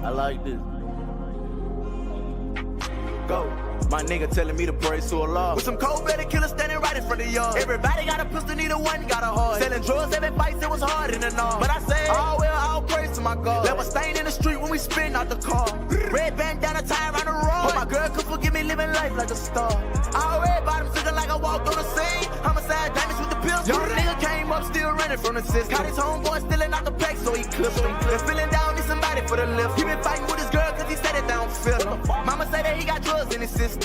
I like this. Go. My nigga telling me to praise to Allah. With some cold-blooded killers standing right in front of y'all. Everybody got a pistol, neither one got a heart. Selling drugs, every fight, it was hard in the north. But I said, oh well, all praise to my God. Left a stain in the street when we spin out the car. Red bandana tie around the road. But my girl could forgive me living life like a star. All red bottoms looking like I walked on the scene. Homicide damage with the pills. Young nigga came up still running from the system. Caught his homeboy stealing out the pack, so he clipped him. And feeling down, need somebody for the lift. He been fighting with his girl cause he said it down feel him. Mama say that he got drugs in his system.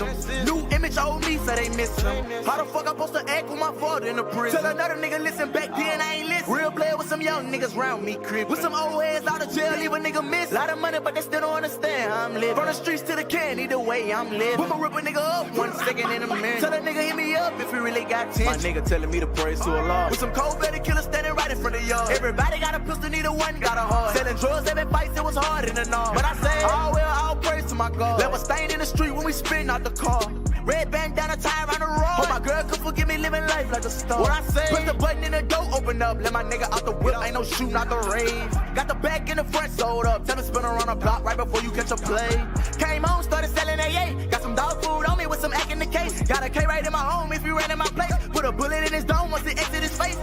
New image old me, so they miss him. How the fuck I supposed to act with my father in the prison? Tell another nigga listen back then, I ain't listen. Real player with some young niggas round me, crib. With some old heads out of jail, leave a nigga miss. Lot of money, but they still don't understand how I'm living. From the streets to the can, either way I'm living. Put my rip a nigga up 1 second in a minute. Tell a nigga hit me up if he really got 10. My nigga telling me to praise to Allah. With some cold-blooded killers standing right in front of y'all. Everybody got a pistol, neither one got a heart. Selling drugs, every fight, it was hard in the north. But I said, oh well, all praise to my God. Left a stain in the street when we spin out the car. Red bandana tie around the road. Hope my girl could forgive me living life like a star. What I say? Press the button in the door, open up. Let my nigga out the whip, ain't no shooting out the rave. Got the back in the front, sold up. Tell him spin around the block right before you catch a play. Came home, started selling AA. Got some dog food on me with some act in the case. Got a K right in my home if you ran in my place. Put a bullet in his dome once it exit his face.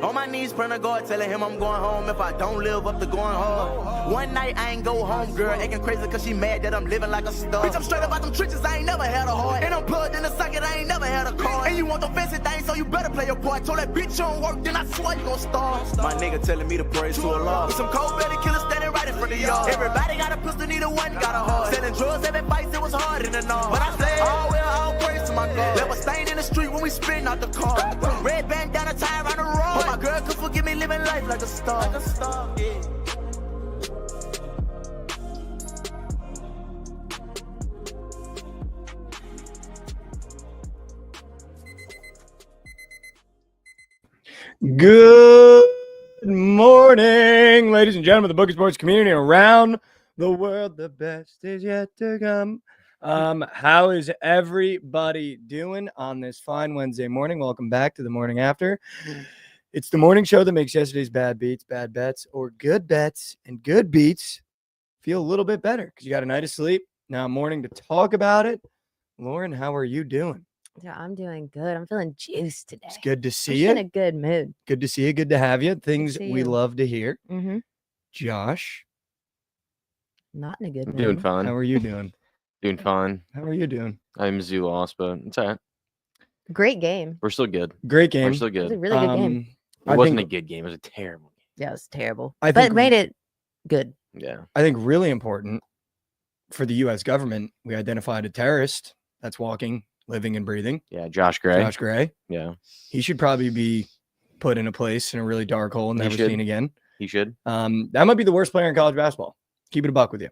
On my knees, praying to God, telling him I'm going home if I don't live up to going hard. One night I ain't go home, girl, acting crazy cause she mad that I'm living like a star. Bitch, I'm straight up out them trenches, I ain't never had a heart. And I'm plugged in the socket, I ain't never had a car. And you want the fancy thing, so you better play your part. Told that bitch you don't work, then I swear you gon' starve. My nigga telling me to praise to Allah. With some cold-blooded killers standing right in front of y'all. Everybody got a pistol, neither one got a heart. Selling drugs, every fight, it was hard in the north. But I said, oh well, all praise to my God. Left a stain in the street when we spin out the car. Red bandana tie around the road. Hope my girl could forgive me living life like a star. Like a star, yeah. Good morning, ladies and gentlemen, the Bookit Sports community around the world. The best is yet to come. How is everybody doing on this fine Wednesday morning? Welcome back to the morning after. It's the morning show that makes yesterday's bad beats, bad bets, or good bets and good beats feel a little bit better because you got a night of sleep. Now morning to talk about it. Lauren, how are you doing? Yeah, I'm doing good. I'm feeling juiced today. It's good to see you. In a good mood. Good to see you. Good to have you. Things we love to hear. Mm-hmm. Josh. Not in a good mood. Doing fine. How are you doing? Doing fine. How are you doing? I'm Mizzou lost, but it's all right. Great game. We're still good. Great game. We're still It was a good. really good game. It wasn't a good game. It was a terrible game. Yeah, it was terrible. I But think it made it good. Yeah. I think really important for the U.S. government, we identified a terrorist that's walking, living, and breathing. Yeah, Josh Gray. Josh Gray. Yeah. He should probably be put in a place in a really dark hole and He never should. seen again. He should. That might be the worst player in college basketball. Keep it a buck with you.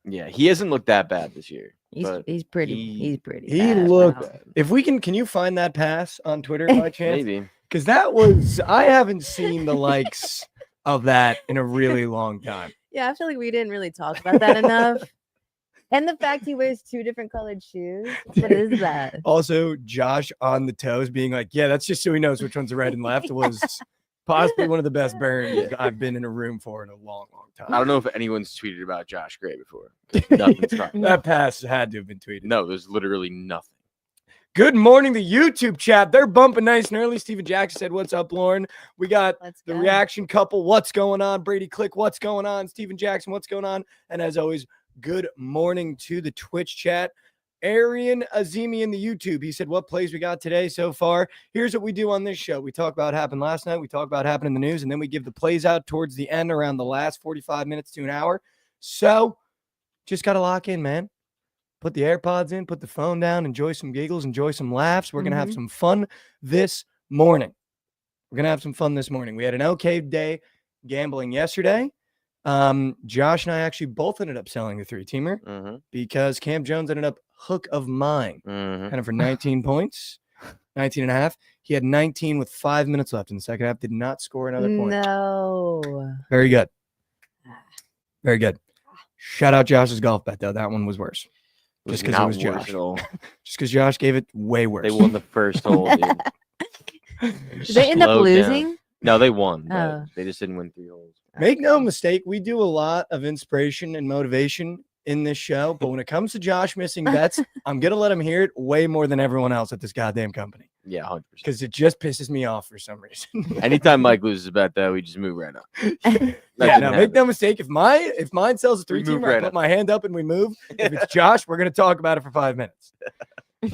Yeah, he hasn't looked that bad this year. He's pretty. He's pretty. He bad looked. now. If we can you find that pass on Twitter by chance? Maybe. Because that was, I haven't seen the likes of that in a really long time. Yeah, I feel like we didn't really talk about that enough. And the fact he wears 2 different colored shoes. What is that? Also, Josh on the toes being like, yeah, that's just so he knows which one's the right and left was possibly one of the best burns I've been in a room for in a long, long time. I don't know if anyone's tweeted about Josh Gray before. Nothing's talking. That pass had to have been tweeted. No, there's literally nothing. Good morning, the YouTube chat. They're bumping nice and early. Steven Jackson said, what's up, Lauren? We got Let's the go. reaction couple. What's going on? Brady Click, what's going on? Steven Jackson, what's going on? And as always, good morning to the Twitch chat. Arian Azimi in the YouTube. He said, what plays we got today so far? Here's what we do on this show. We talk about what happened last night. We talk about what happened in the news, and then we give the plays out towards the end around the last 45 minutes to an hour. So just got to lock in, man. Put the AirPods in, put the phone down, enjoy some giggles, enjoy some laughs. We're going to have some fun this morning. We had an okay day gambling yesterday. Josh and I actually both ended up selling the 3-teamer because Cam Jones ended up hook of mine kind of for 19 points, 19 and a half. He had 19 with 5 minutes left in the second half, did not score another point. No. Very good. Very good. Shout out Josh's golf bet, though. That one was worse. Just because it was Josh. Just because Josh gave it way worse. They won the first hole, dude. Did they end up losing? No, they won. But Oh. they just didn't win 3 holes. Make no mistake, we do a lot of inspiration and motivation in this show, but when it comes to Josh missing bets, I'm gonna let him hear it way more than everyone else at this goddamn company Yeah, 100%. because it just pisses me off for some reason. Anytime Mike loses a bet, though, we just move right up. Yeah, no, make no mistake. If mine sells a We 3-teamer, move I right put up. my hand up and we move. If it's Josh, we're gonna talk about it for 5 minutes. No,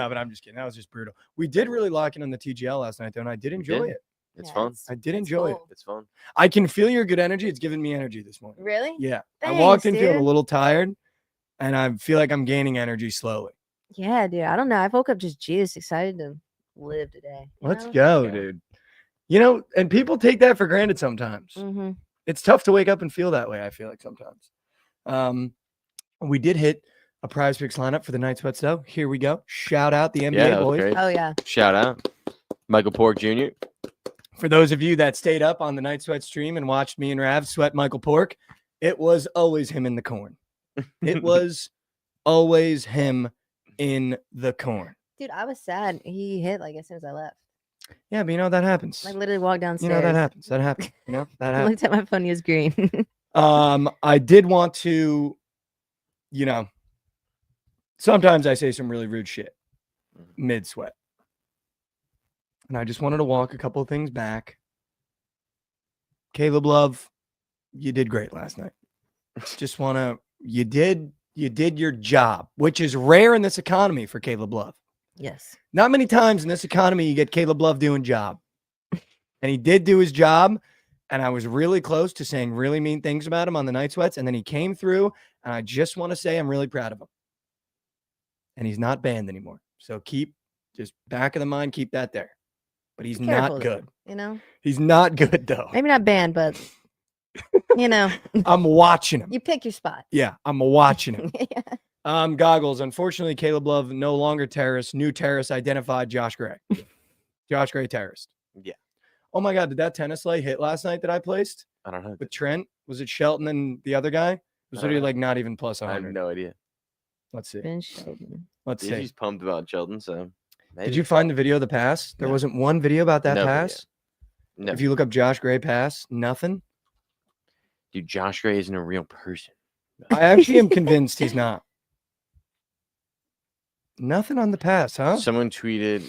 but I'm just kidding. That was just brutal. We did really lock in on the TGL last night, though, and I did enjoy it. It's Yeah, fun. I did enjoy it. It's fun. I can feel your good energy. It's giving me energy this morning. Really? Yeah, I Thanks, walked in feeling a dude. little tired, and I feel like I'm gaining energy slowly. Yeah, dude. I don't know. I woke up just juiced, excited to live today. Let's go, Yeah. dude. You know, and people take that for granted sometimes. Mm-hmm. It's tough to wake up and feel that way, I feel like sometimes. We did hit a prize picks lineup for the Night Sweats, though. Here we go. Shout out the NBA Yeah, that was boys. great. Oh yeah. Shout out. Michael Pork Jr. For those of you that stayed up on the Night Sweat stream and watched me and Rav sweat Michael Pork, it was always him in the corn. It was always him in the corn. Dude, I was sad. He hit like as soon as I left. Yeah, but you know, that happens. I literally walked You downstairs. know, that happens. That happens. You know, that I happens. looked at my phone. He was green. I did want to, you know, sometimes I say some really rude shit mid sweat. And I just wanted to walk a couple of things back. Caleb Love, you did great last night. Just want to, you did your job, which is rare in this economy for Caleb Love. Yes. Not many times in this economy you get Caleb Love doing job. And he did do his job. And I was really close to saying really mean things about him on the Night Sweats. And then he came through. And I just want to say I'm really proud of him. And he's not banned anymore. So keep just back of the mind, keep that there. But he's Careful, not though, good. You know? He's not good though. Maybe not banned, but you know, I'm watching him. you pick your spot. Yeah, I'm watching him. Yeah. Goggles. Unfortunately, Caleb Love no longer terrorist. New terrorist identified. Josh Gray. Josh Gray terrorist. Yeah. Oh my God! Did that tennis lay hit last night that I placed I don't know. with Trent? Was it Shelton and the other guy? It was I don't literally know. like not even plus I have 100. no idea. Let's see. Ben Sheldon. Let's Yeah, see. he's pumped about Sheldon, so maybe. Did you find the video of the pass? There No. wasn't one video about that No video. pass. No. If you look up Josh Gray pass, nothing. Dude, Josh Gray isn't a real person. I actually am convinced he's not. Nothing on the pass, huh? Someone tweeted,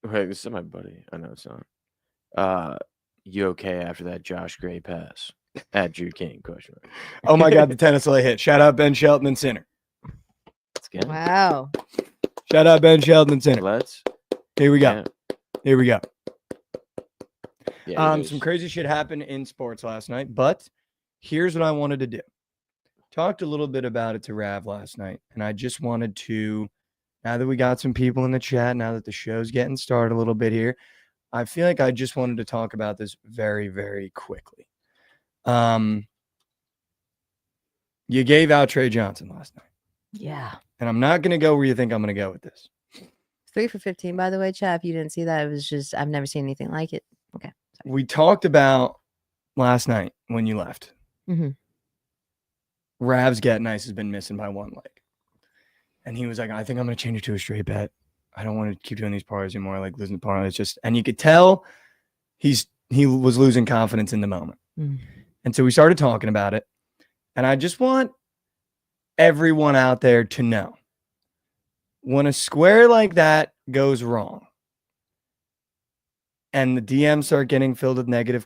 wait, this is my buddy. I know it's not. You okay after that Josh Gray pass? At Drew King, question mark. Oh my God, the tennis lay hit. Shout out Ben Shelton and Center. Let's get it. Wow. Shout out Ben Shelton and Center. Let's. Here we go. Yeah. Here we go. Yeah, it Some is. crazy shit happened in sports last night, but here's what I wanted to do. Talked a little bit about it to Rav last night, and I just wanted to, now that we got some people in the chat, now that the show's getting started a little bit here, I feel like I just wanted to talk about this very, very quickly. You gave out Trey Johnson last night, Yeah. and I'm not going to go where you think I'm going to go with this. 3 for 15, by the way, chat. If you didn't see that, it was just, I've never seen anything like it. Okay. We talked about last night when you left. Mhm. Rav's Get Nice has been missing by one leg. And he was like, I think I'm going to change it to a straight bet. I don't want to keep doing these parlays anymore. I like losing the parlays. Just, and you could tell he was losing confidence in the moment. Mm. And so we started talking about it. And I just want everyone out there to know when a square like that goes wrong and the DMs start getting filled with negative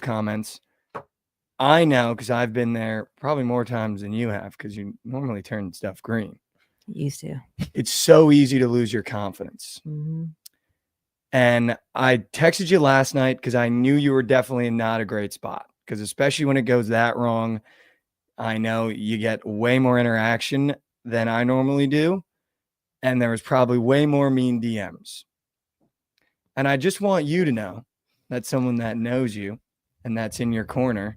comments, I know because I've been there probably more times than you have because you normally turn stuff green. Used to. It's so easy to lose your confidence. Mm-hmm. And I texted you last night because I knew you were definitely in not a great spot. Because especially when it goes that wrong, I know you get way more interaction than I normally do. And there was probably way more mean DMs. And I just want you to know that someone that knows you and that's in your corner,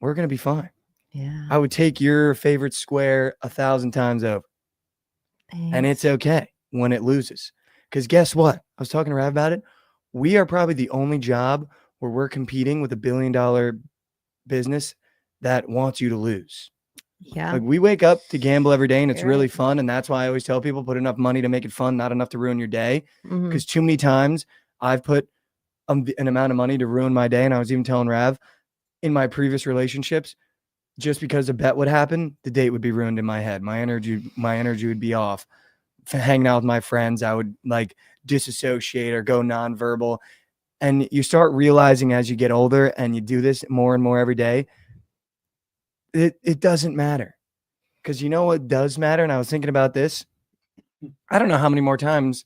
we're going to be fine. Yeah. I would take your favorite square 1,000 times over. And it's okay when it loses. Because guess what? I was talking to Rav about it. We are probably the only job where we're competing with $1 billion business that wants you to lose. Yeah. Like we wake up to gamble every day and it's You're really right. fun. And that's why I always tell people put enough money to make it fun, not enough to ruin your day. Mhm. Because too many times I've put an amount of money to ruin my day. And I was even telling Rav, in my previous relationships, just because a bet would happen, the date would be ruined in my head. My energy would be off. Hanging out with my friends, I would like disassociate or go nonverbal. And you start realizing as you get older and you do this more and more every day, it doesn't matter. Because you know what does matter? And I was thinking about this. I don't know how many more times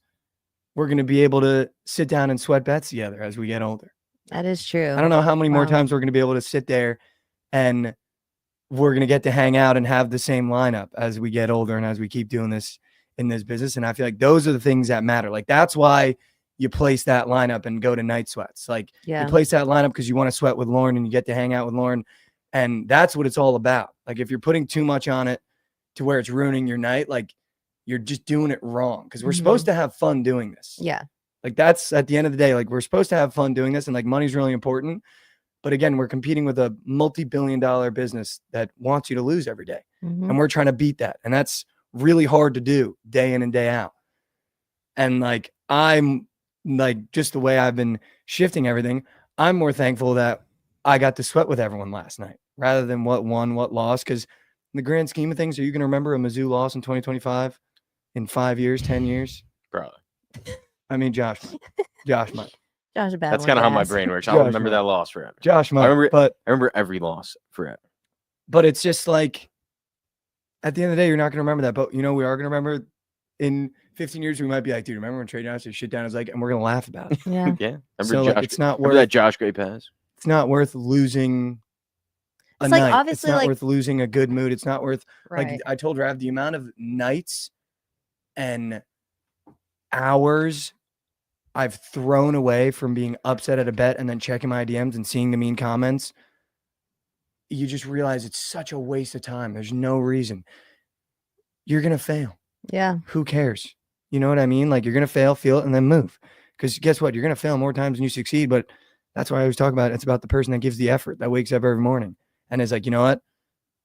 we're going to be able to sit down and sweat bets together as we get older. That is true. I don't know how many more Wow. times we're going to be able to sit there and we're going to get to hang out and have the same lineup as we get older and as we keep doing this in this business. And I feel like those are the things that matter. Like that's why you place that lineup and go to night sweats. Like you place that lineup because you want to sweat with Lauren and you get to hang out with Lauren. And that's what it's all about. Like if you're putting too much on it to where it's ruining your night, like you're just doing it wrong. Because we're supposed to have fun doing this. Yeah. Like that's at the end of the day, like we're supposed to have fun doing this and like money's really important. But again, we're competing with a multi-billion-dollar business that wants you to lose every day. And we're trying to beat that. And that's really hard to do day in and day out. And like, I'm like, just the way I've been shifting everything, I'm more thankful that I got to sweat with everyone last night rather than what won, what lost. Because in the grand scheme of things, are you going to remember a Mizzou loss in 2025 in 5 years, 10 years? Probably. I mean, Josh might. Josh, a bad That's one kind of to how my ask. brain works. I'll Josh remember might. that loss forever. Josh might. I remember every loss forever. But it's just like, at the end of the day, you're not going to remember that. But, you know, we are going to remember in 15 years, we might be like, dude, remember when Trey Johnson shit down his leg? And we're going to laugh about it. Yeah. Yeah. So like, it's not remember worth that Josh Gray pass? It's not worth losing a It's like, night. obviously, it's not like- worth losing a good mood. It's not worth, Right. like I told Rav, the amount of nights and hours I've thrown away from being upset at a bet and then checking my DMs and seeing the mean comments. You just realize it's such a waste of time. There's no reason. You're going to fail. Yeah. Who cares? You know what I mean? Like you're going to fail, feel it, and then move. Because guess what? You're going to fail more times than you succeed. But that's why I always talk about it. It's about the person that gives the effort, that wakes up every morning and is like, you know what?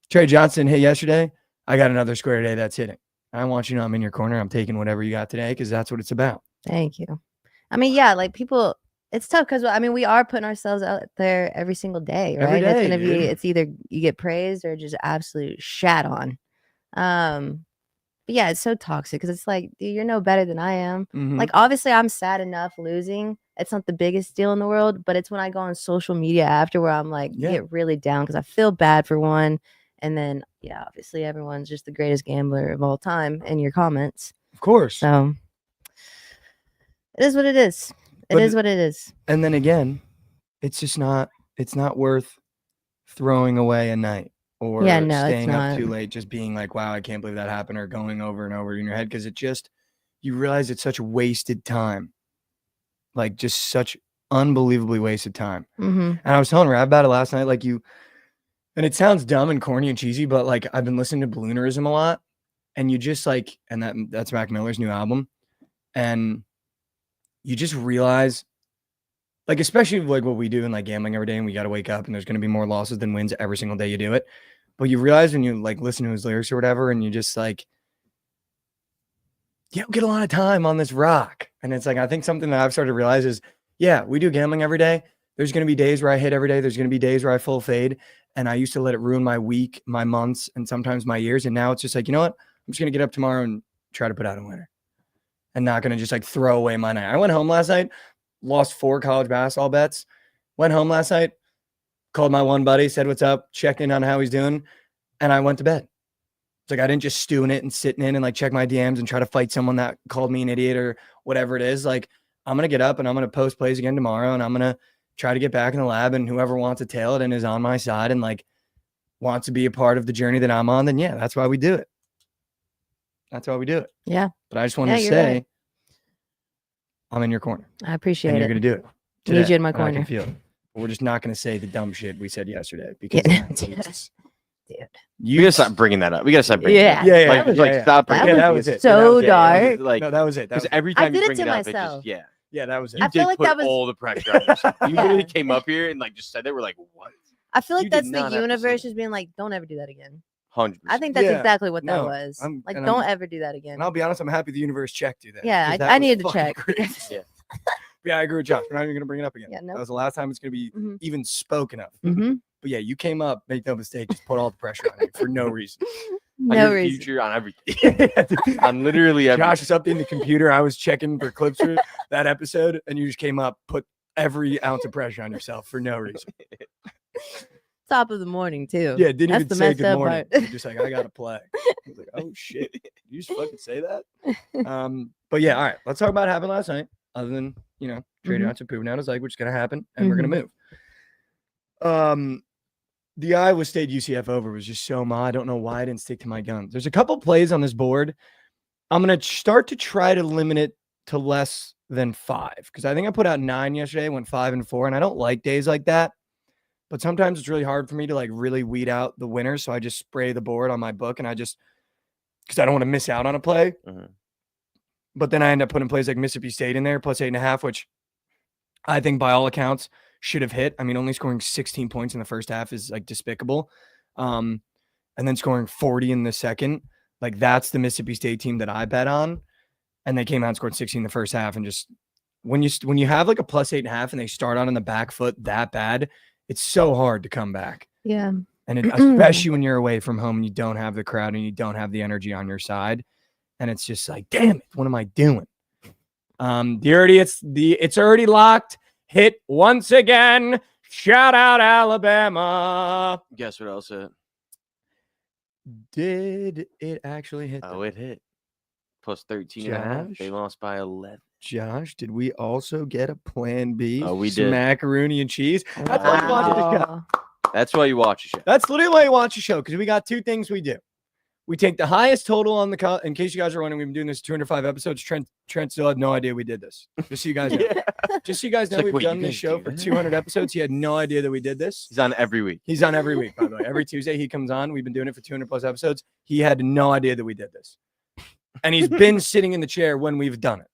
Trey Johnson hit yesterday. I got another square today that's hitting. I want you to know I'm in your corner. I'm taking whatever you got today because that's what it's about. Thank you. I mean, yeah, like people, it's tough because I mean, we are putting ourselves out there every single day, right? Every day, it's gonna be, dude. it's either you get praised or just absolute shat on. But yeah, it's so toxic because it's like, dude, you're no better than I am. Like, obviously, I'm sad enough losing. It's not the biggest deal in the world, but it's when I go on social media after where I'm like, get really down because I feel bad for one. And then, yeah, obviously, everyone's just the greatest gambler of all time in your comments. Of course. So it is what it is. It is what it is. And then again, it's just not, it's not worth throwing away a night or staying up too late, just being like, wow, I can't believe that happened, or going over and over in your head. Cause it just, you realize it's such wasted time. Like just such unbelievably wasted time. And I was telling Rav about it last night, like and it sounds dumb and corny and cheesy, but like I've been listening to Balloonerism a lot, and you just like, and that's Mac Miller's new album. And you just realize, like, especially like what we do in like gambling every day, and we got to wake up and there's going to be more losses than wins every single day you do it. But you realize when you like listen to his lyrics or whatever, and you just like, you don't get a lot of time on this rock. And it's like, I think something that I've started to realize is, yeah, we do gambling every day. There's going to be days where I hit every day. There's going to be days where I full fade. And I used to let it ruin my week, my months, and sometimes my years. And now it's just like, you know what? I'm just going to get up tomorrow and try to put out a winner. And not going to just like throw away my night. I went home last night, lost 4 college basketball bets. Went home last night, called my one buddy, said what's up, checked in on how he's doing, and I went to bed. It's like I didn't just stew in it and sit in and like check my DMs and try to fight someone that called me an idiot or whatever it is. Like I'm going to get up and I'm going to post plays again tomorrow, and I'm going to try to get back in the lab, and whoever wants to tail it and is on my side and like wants to be a part of the journey that I'm on, then yeah, that's why we do it. That's why we do it. Yeah. But I just wanted to say, I'm in your corner. I appreciate And it. you're going to do it. Need you in my and I can corner. feel it. We're just not going to say the dumb shit we said yesterday because Dude. We gotta stop bringing that up. We gotta stop bringing Yeah. it up. Yeah, Like, yeah, like yeah. stop That bringing it up. was it. So Yeah, dark. Like, no, that was it. That because was it. every I time did you it bring to it up, it myself. just Yeah, that was it. You I feel did like put that was- all the pressure on yourself. You Yeah. literally came up here and like just said that. We're like, what? I feel You like did that's not the have to say universe that. just being like, don't ever do that again. 100%. I think that's Yeah. exactly what that No, was. I'm- Like, and don't I'm- ever do that again. And I'll be honest, I'm happy the universe checked you that. Yeah, 'cause that I was needed to fucking check. crazy. Yeah. Yeah, I agree with Josh. We're not even going to bring it up again. Yeah, no. That was the last time it's going to be even spoken of. Mm-hmm. But yeah, you came up, make no mistake, just put all the pressure on you for no reason. No on your reason. future, on everything. On literally everything. Josh was updating the computer. I was checking for clips for that episode, and you just came up, put every ounce of pressure on yourself for no reason. Top of the morning too. Yeah, didn't That's even the say messed good up morning. part. You're just like, I gotta play. I was like, oh shit, did you just fucking say that? But yeah, all right. Let's talk about what happened last night. Other than trading out some poop down his leg, which is gonna happen, and we're gonna move. The Iowa State UCF over was just so I don't know why I didn't stick to my guns. There's a couple plays on this board. I'm gonna start to try to limit it to less than 5 because I think I put out 9 yesterday, went 5 and 4, and I don't like days like that. But sometimes it's really hard for me to like really weed out the winners. So I just spray the board on my book and because I don't want to miss out on a play. But then I end up putting plays like Mississippi State in there, plus 8.5, which I think by all accounts should have hit. I mean, only scoring 16 points in the first half is like despicable. And then scoring 40 in the second. Like that's the Mississippi State team that I bet on. And they came out and scored 16 in the first half. And just when you have like a plus 8.5 and they start out on the back foot that bad, it's so hard to come back. Yeah. And especially when you're away from home and you don't have the crowd and you don't have the energy on your side. And it's just like, damn it, what am I doing? It's already locked. Hit once again. Shout out Alabama. Guess what else hit? Did it actually hit? Oh, it hit. Plus 13.5. They lost by 11. Josh, did we also get a plan B? Oh, we did. Macaroni and cheese. That's why you watch the show. That's why you watch the show. That's literally why you watch the show, because we got 2 things we do. We take the highest total on the in case you guys are wondering, we've been doing this 205 episodes. Trent still had no idea we did this. Just so you guys know. Just so you guys know, we've done this show for 200 episodes. He had no idea that we did this. He's on every week. He's on every week, by the way. Every Tuesday he comes on. We've been doing it for 200 plus episodes. He had no idea that we did this. And he's been sitting in the chair when we've done it.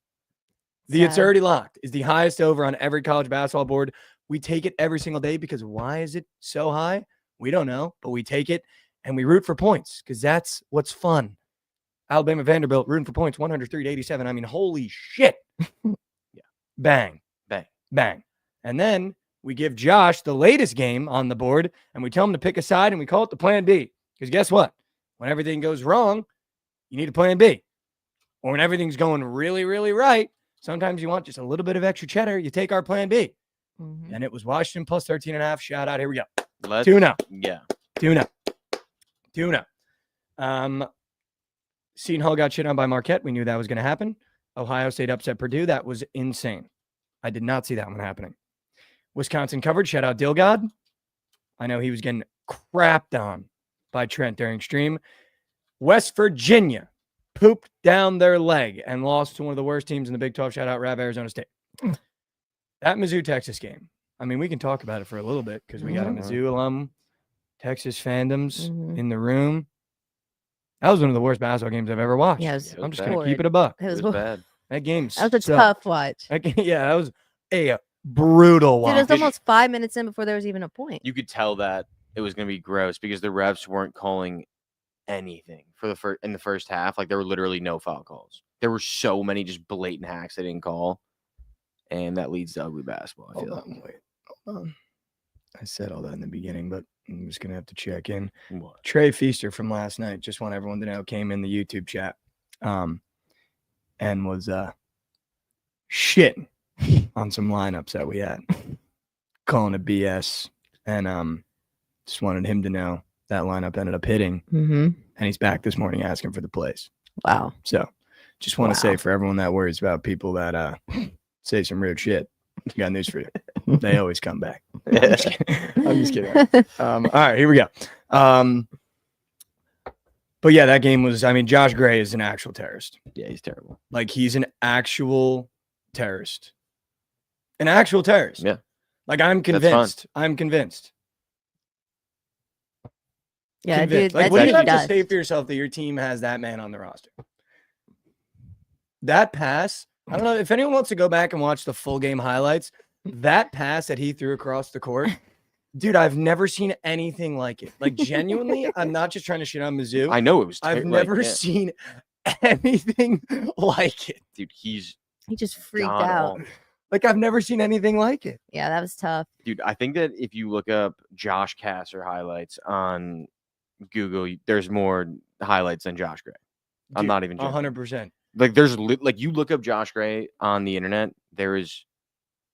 It's already locked is the highest over on every college basketball board. We take it every single day because why is it so high? We don't know, but we take it and we root for points because that's what's fun. Alabama Vanderbilt rooting for points 103-87. I mean, holy shit. Yeah. Bang. Bang. Bang. And then we give Josh the latest game on the board and we tell him to pick a side and we call it the plan B. Because guess what? When everything goes wrong, you need a plan B. Or when everything's going really, really right, sometimes you want just a little bit of extra cheddar. You take our plan B. And it was Washington plus 13.5. Shout out. Here we go. Tuna. Yeah. Tuna. Seton Hall got shit on by Marquette. We knew that was going to happen. Ohio State upset Purdue. That was insane. I did not see that one happening. Wisconsin covered. Shout out Dilgod. I know he was getting crapped on by Trent during stream. West Virginia pooped down their leg and lost to one of the worst teams in the Big 12. Shout out Rav Arizona State. That Mizzou-Texas game. I mean, we can talk about it for a little bit because we got a Mizzou alum, Texas fandoms in the room. That was one of the worst basketball games I've ever watched. Yeah, I'm just going to keep it a buck. It was bad. That game That was a tough watch. that was a brutal watch. Dude, it was almost 5 minutes in before there was even a point. You could tell that it was going to be gross because the refs weren't calling anything for in the first half. Like there were literally no foul calls. There were so many just blatant hacks they didn't call, and that leads to ugly basketball. I feel like. Hold on. I said all that in the beginning, but I'm just gonna have to check in. What? Trey Feaster from last night, just want everyone to know, came in the YouTube chat, and was shitting on some lineups that we had, calling it BS, and just wanted him to know that lineup ended up hitting, and he's back this morning asking for the plays. Wow. So, just want to say for everyone that worries about people that say some weird shit, got news for you. They always come back. I'm just kidding. All right, here we go. But yeah, that game was, I mean, Josh Gray is an actual terrorist. Yeah, he's terrible. Like, he's an actual terrorist. An actual terrorist. Yeah. Like, I'm convinced. I'm convinced. Yeah, convinced. dude. Like, That's what do what you he have to does. say for yourself that your team has that man on the roster? That pass, I don't know if anyone wants to go back and watch the full game highlights. That pass that he threw across the court, dude, I've never seen anything like it. Like, genuinely, I'm not just trying to shit on Mizzou. I know it was. I've never seen anything like it. Dude, He just freaked out. Like, I've never seen anything like it. Yeah, that was tough. Dude, I think that if you look up Josh Kasser highlights on Google, there's more highlights than Josh Gray. I'm Dude, not even joking. 100%. Like there's like you look up Josh Gray on the internet, there's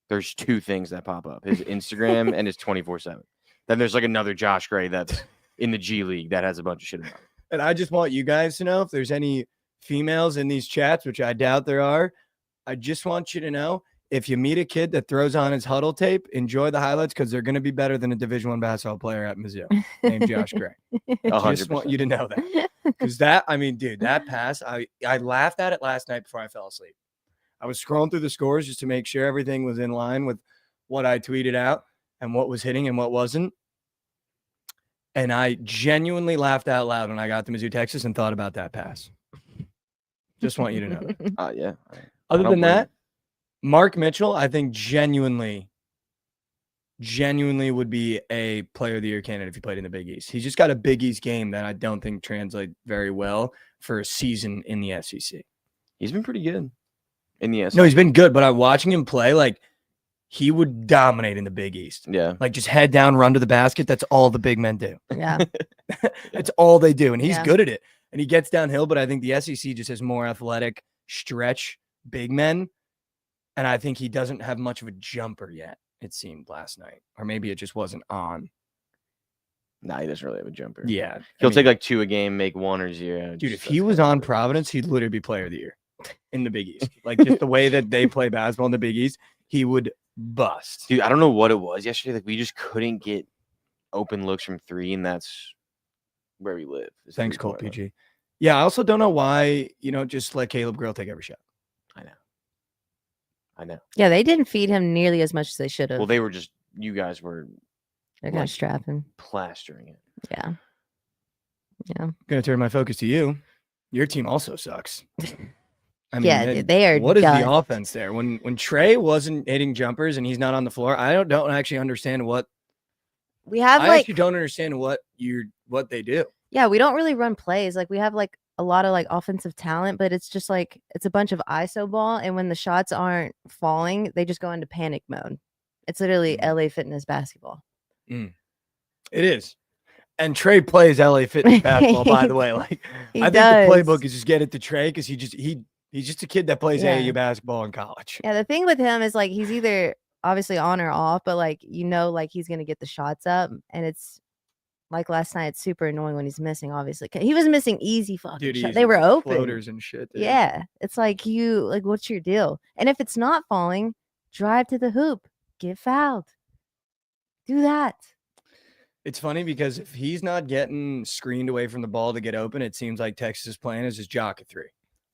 2 things that pop up: his Instagram and his 24/7. Then there's like another Josh Gray that's in the G League that has a bunch of shit about it. And I just want you guys to know if there's any females in these chats, which I doubt there are. I just want you to know, if you meet a kid that throws on his huddle tape, enjoy the highlights because they're going to be better than a Division I basketball player at Mizzou named Josh Gray. I just want you to know that. Because that, I mean, dude, that pass, I laughed at it last night before I fell asleep. I was scrolling through the scores just to make sure everything was in line with what I tweeted out and what was hitting and what wasn't. And I genuinely laughed out loud when I got to Mizzou, Texas, and thought about that pass. Just want you to know that. Yeah. Other than that, Mark Mitchell, I think genuinely would be a player of the year candidate if he played in the Big East. He's just got a Big East game that I don't think translates very well for a season in the SEC. He's been pretty good in the SEC. No, he's been good, but I'm watching him play, like, he would dominate in the Big East. Yeah. Like, just head down, run to the basket. That's all the big men do. Yeah. That's all they do. And he's Yeah. good at it. And he gets downhill, but I think the SEC just has more athletic stretch big men. And I think he doesn't have much of a jumper yet, it seemed last night. Or maybe it just wasn't on. Nah, he doesn't really have a jumper. Yeah. He'll take like 2 a game, make 1 or 0. Dude, Just if he was on Providence, he'd literally be player of the year in the Big East. Like, just the way that they play basketball in the Big East, he would bust. Dude, I don't know what it was yesterday. Like, we just couldn't get open looks from 3, and that's where we live. Thanks, Colt PG. Yeah, I also don't know why you don't just let Caleb Grill take every shot. I know. Yeah, they didn't feed him nearly as much as they should have. Well, they were just, you guys were They're kind of strapping. plastering it. Yeah. Yeah. I'm going to turn my focus to you. Your team also sucks. I mean, Yeah, they are What is done. the offense there? When Trey wasn't hitting jumpers and he's not on the floor, I don't actually understand what We have I actually don't understand what they do. yeah, we don't really run plays. Like we have like a lot of like offensive talent, but it's just like it's a bunch of ISO ball, and when the shots aren't falling, they just go into panic mode. It's literally LA Fitness basketball. It is. And Trey plays LA Fitness basketball, by the way. Like He I think does. the playbook is just get it to Trey because he's just a kid that plays Yeah. AAU basketball in college. Yeah, the thing with him is like he's either obviously on or off, but like like he's gonna get the shots up, and it's like last night. It's super annoying when he's missing. Obviously, he was missing easy fucking Dude, shots. easy They were open. floaters and shit. Dude. Yeah, it's like what's your deal? And if it's not falling, drive to the hoop, get fouled. Do that. It's funny because if he's not getting screened away from the ball to get open, it seems like Texas' plan is just jock a 3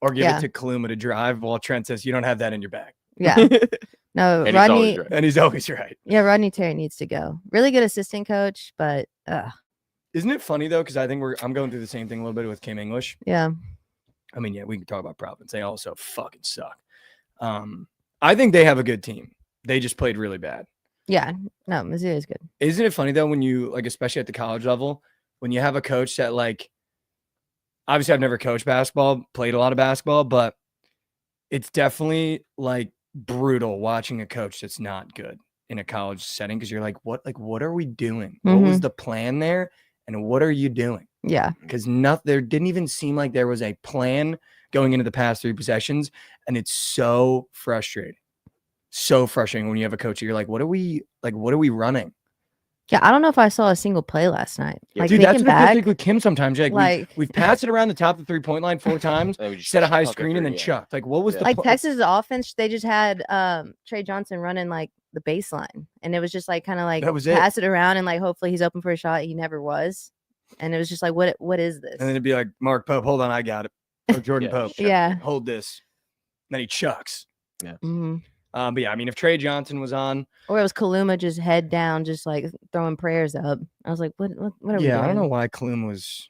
or give Yeah. it to Kaluma to drive while Trent says you don't have that in your bag. Yeah. No, And he's always Rodney. right. And he's always right. Yeah, Rodney Terry needs to go. Really good assistant coach, but Isn't it funny though? Because I think I'm going through the same thing a little bit with Kim English. yeah. I mean, yeah, we can talk about Providence. They also fucking suck. I think they have a good team. They just played really bad. Yeah. No, Mizzou is good. Isn't it funny though when you like, especially at the college level, when you have a coach that like, obviously I've never coached basketball, played a lot of basketball, but it's definitely like brutal watching a coach that's not good in a college setting because you're like, what are we doing? What was the plan there? And what are you doing? Yeah. Because there didn't even seem like there was a plan going into the past 3 possessions. And it's so frustrating. So frustrating when you have a coach. You're like, what are we running? Yeah. I don't know if I saw a single play last night. Yeah, Like Dude, that's thinking what I back, think with Kim sometimes. Like, like we've passed it around the top of the 3-point line 4 times, And we just set a high chuck it screen, and through, then yeah. chucked. Like, what was Yeah. the like pl- Texas offense, they just had Trey Johnson running like the baseline, and it was just like kind of like That was it. pass it around and like hopefully he's open for a shot. He never was, and it was just like what is this? And then it'd be like, Mark Pope, hold on, I got it. Or Jordan Yeah, Pope, sure. Yeah. hold this. Then he chucks. Mhm. But yeah, I mean, if Trey Johnson was on, Or it was Kaluma just head down, just like throwing prayers up. I was like, what are we doing? yeah, I don't know why Klum was.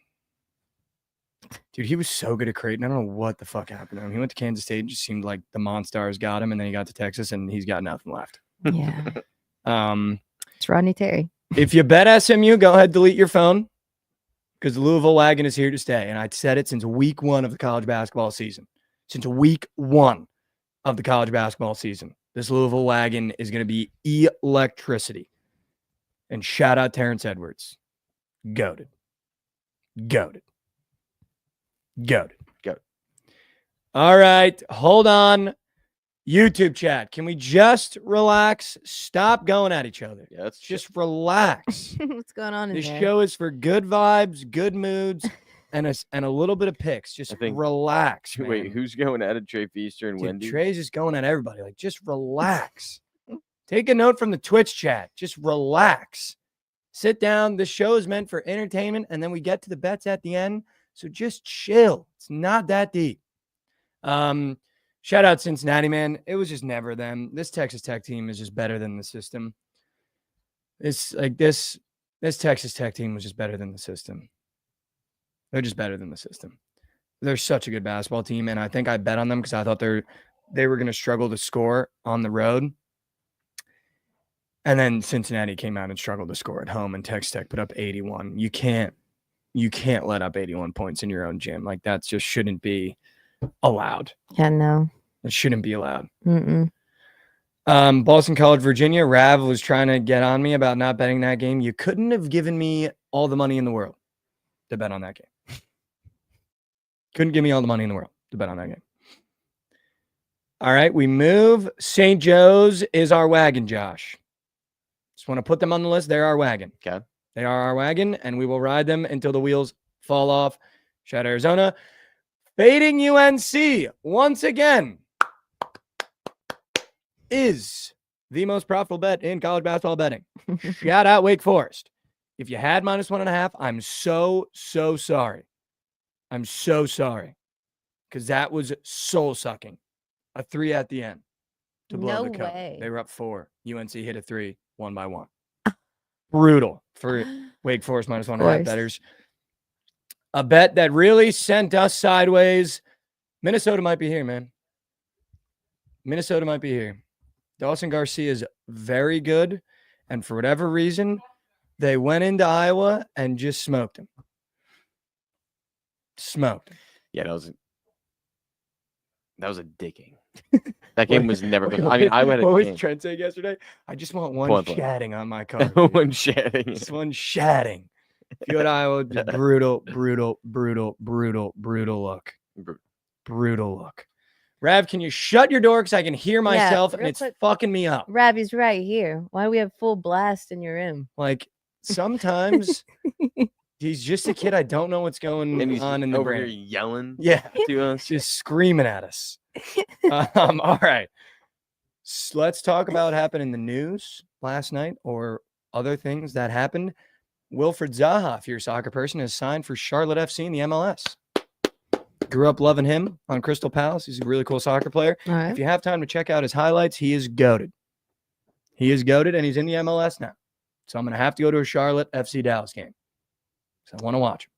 Dude, he was so good at Creighton. I don't know what the fuck happened to him. He went to Kansas State and just seemed like the Monstars got him, and then he got to Texas and he's got nothing left. Yeah, Um, it's Rodney Terry. if you bet SMU, go ahead, delete your phone because the Louisville wagon is here to stay. And I said it since week 1 of the college basketball season. Since week 1 of the college basketball season, This Louisville wagon is going to be electricity. And shout out Terrence Edwards. Goated. All right, hold on. YouTube chat, can we just relax? Stop going at each other. Yeah, that's Just relax. What's going on in This there? show is for good vibes, good moods, and a little bit of picks. Just relax, man. Wait, who's going at it? Trey Feaster and Dude, Wendy? Trey's just going at everybody. Like, just relax. Take a note from the Twitch chat. Just relax. Sit down. The show is meant for entertainment, and then we get to the bets at the end. So just chill. It's not that deep. Shout out Cincinnati, man. It was just never them. This Texas Tech team is just better than the system. It's like this Texas Tech team was just better than the system. They're just better than the system. They're such a good basketball team, and I think I bet on them because I thought they were going to struggle to score on the road. And then Cincinnati came out and struggled to score at home, and Texas Tech put up 81. You can't let up 81 points in your own gym. Like, that just shouldn't be allowed. Yeah, no. It shouldn't be allowed. Mm-mm. Boston College, Virginia. Rav was trying to get on me about not betting that game. You couldn't have given me all the money in the world to bet on that game. Couldn't give me all the money in the world to bet on that game. All right, we move. St. Joe's is our wagon, Josh. Just want to put them on the list. They're our wagon. Okay. They are our wagon, and we will ride them until the wheels fall off. Shout out Arizona. Fading UNC once again is the most profitable bet in college basketball betting. Shout out Wake Forest. If you had -1.5, I'm so sorry. I'm so sorry. Because that was soul-sucking. A 3 at the end to blow the cover. way. They were up 4. UNC hit a 3, 1 by 1. Brutal for Wake Forest -1.5 bettors. A bet that really sent us sideways. Minnesota might be here, man. Minnesota might be here. Dawson Garcia is very good, and for whatever reason, they went into Iowa and just smoked him. Smoked him. Yeah, that was a dicking. That game was never good. I mean, I went. What was Trent saying yesterday? I just want one shatting on my car. One shatting. Just one shatting. If you at Iowa, just brutal look. Brutal look. Rav, can you shut your door because I can hear myself and it's fucking me up. Ravi's right here. Why do we have full blast in your room? Like, sometimes he's just a kid. I don't know what's going on in the over brain. here yelling. Yeah, to us. just screaming at us. All right. Let's talk about what happened in the news last night or other things that happened. Wilfred Zaha, if you're a soccer person, has signed for Charlotte FC in the MLS. Grew up loving him on Crystal Palace. He's a really cool soccer player. All right. If you have time to check out his highlights, he is goated. He is goated, and he's in the MLS now. So I'm going to have to go to a Charlotte FC Dallas game. So I want to watch him.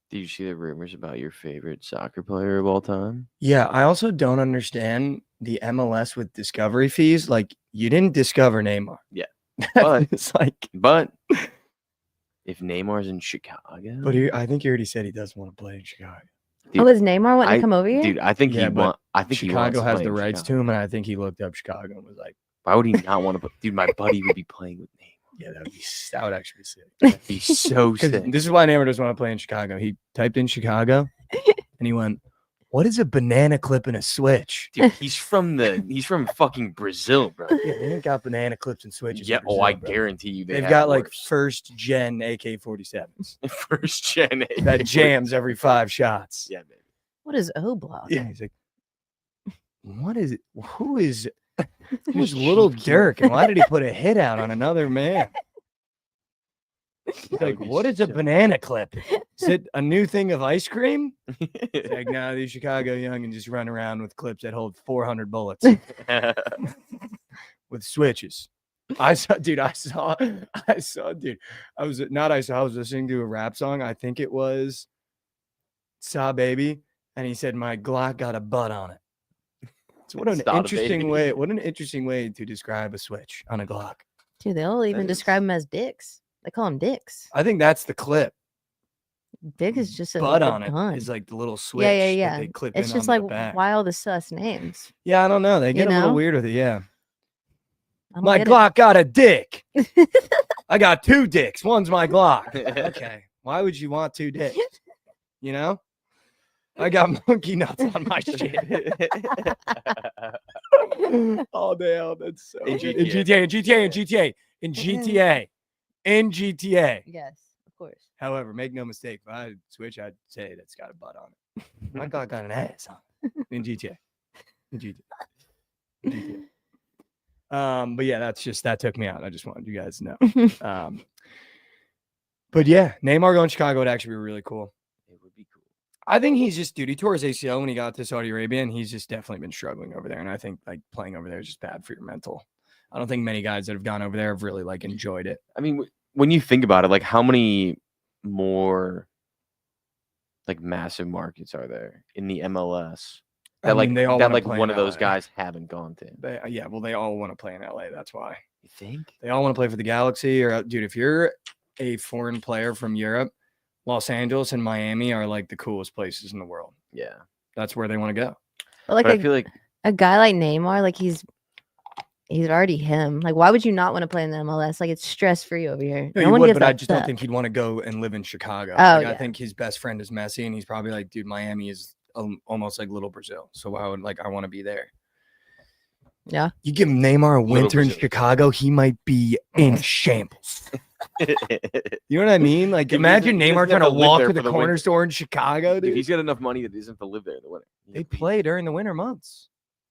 Did you see the rumors about your favorite soccer player of all time? Yeah, I also don't understand the MLS with discovery fees. Like, you didn't discover Neymar. Yeah. But it's like, but if Neymar's in Chicago, but I think he already said he doesn't want to play in Chicago. Dude, is Neymar wanting to come over here? Dude, I think I think Chicago he has the rights to him, and I think he looked up Chicago and was like, why would he not want to play? Dude, my buddy would be playing with Neymar. yeah, that would actually be sick. That'd be so sick. This is why Neymar doesn't want to play in Chicago. He typed in Chicago, and he went, "What is a banana clip and a switch?" Dude, he's from fucking Brazil, bro. Yeah, they ain't got banana clips and switches. Yeah, in Brazil, I bro. guarantee you They've have got like worse. first gen AK-47s first gen that jams every 5 shots. Yeah, baby. What is O Block? Yeah, he's like, what is it? Who is who's little Dirk? And why did he put a hit out on another man? He's like, what is a banana clip? Is it a new thing of ice cream? It's like, no, these Chicago youngins just run around with clips that hold 400 bullets with switches. I was listening to a rap song. I think it was Saw Baby. And he said, my Glock got a butt on it. So what an interesting way to describe a switch on a Glock. Dude, they'll even describe them as dicks. They call them dicks. I think that's the clip. Dick is just a Butt like a on it gun. is like the little switch. Yeah. That they clip It's in just onto like, the back. why all the sus names? Yeah, I don't know. They get a little know? weird with it. Yeah. I don't My get it. Glock got a dick. I got 2 dicks. One's my Glock. Okay. Why would you want 2 dicks? You know? I got monkey nuts on my shit. All day out. That's so In good. GTA. In GTA. Yes, of course. However, make no mistake, if I switch, I'd say that's got a butt on it. My Glock got an ass on it. In GTA. In GTA. But yeah, that took me out. I just wanted you guys to know. But yeah, Neymar going to Chicago would actually be really cool. It would be cool. I think he's just, dude, he tore his ACL when he got to Saudi Arabia, and he's just definitely been struggling over there. And I think like playing over there is just bad for your mental. I don't think many guys that have gone over there have really like enjoyed it. I mean, when you think about it, like how many more like massive markets are there in the MLS that they all wanna play one in of those LA. guys haven't gone to? They all want to play in LA. That's why. You think? They all want to play for the Galaxy. Or dude, if you're a foreign player from Europe, Los Angeles and Miami are like the coolest places in the world. Yeah. That's where they want to go. But But I feel like a guy like Neymar, like he's already him. Like, why would you not want to play in the MLS? Like, it's stress free over here. No, No you one would, gives but I a just don't fuck. think he'd want to go and live in Chicago. Oh, I yeah. think his best friend is Messi, and he's probably like, dude, Miami is almost like little Brazil. So I want to be there. Yeah. You give Neymar a winter in Brazil. Chicago, he might be in shambles. You know what I mean? Like, Dude, imagine he doesn't Neymar have trying to to live walk there to for the the corner winter. store in Chicago, dude, dude. he's got enough money that he doesn't have to live there in the winter. They play during the winter months.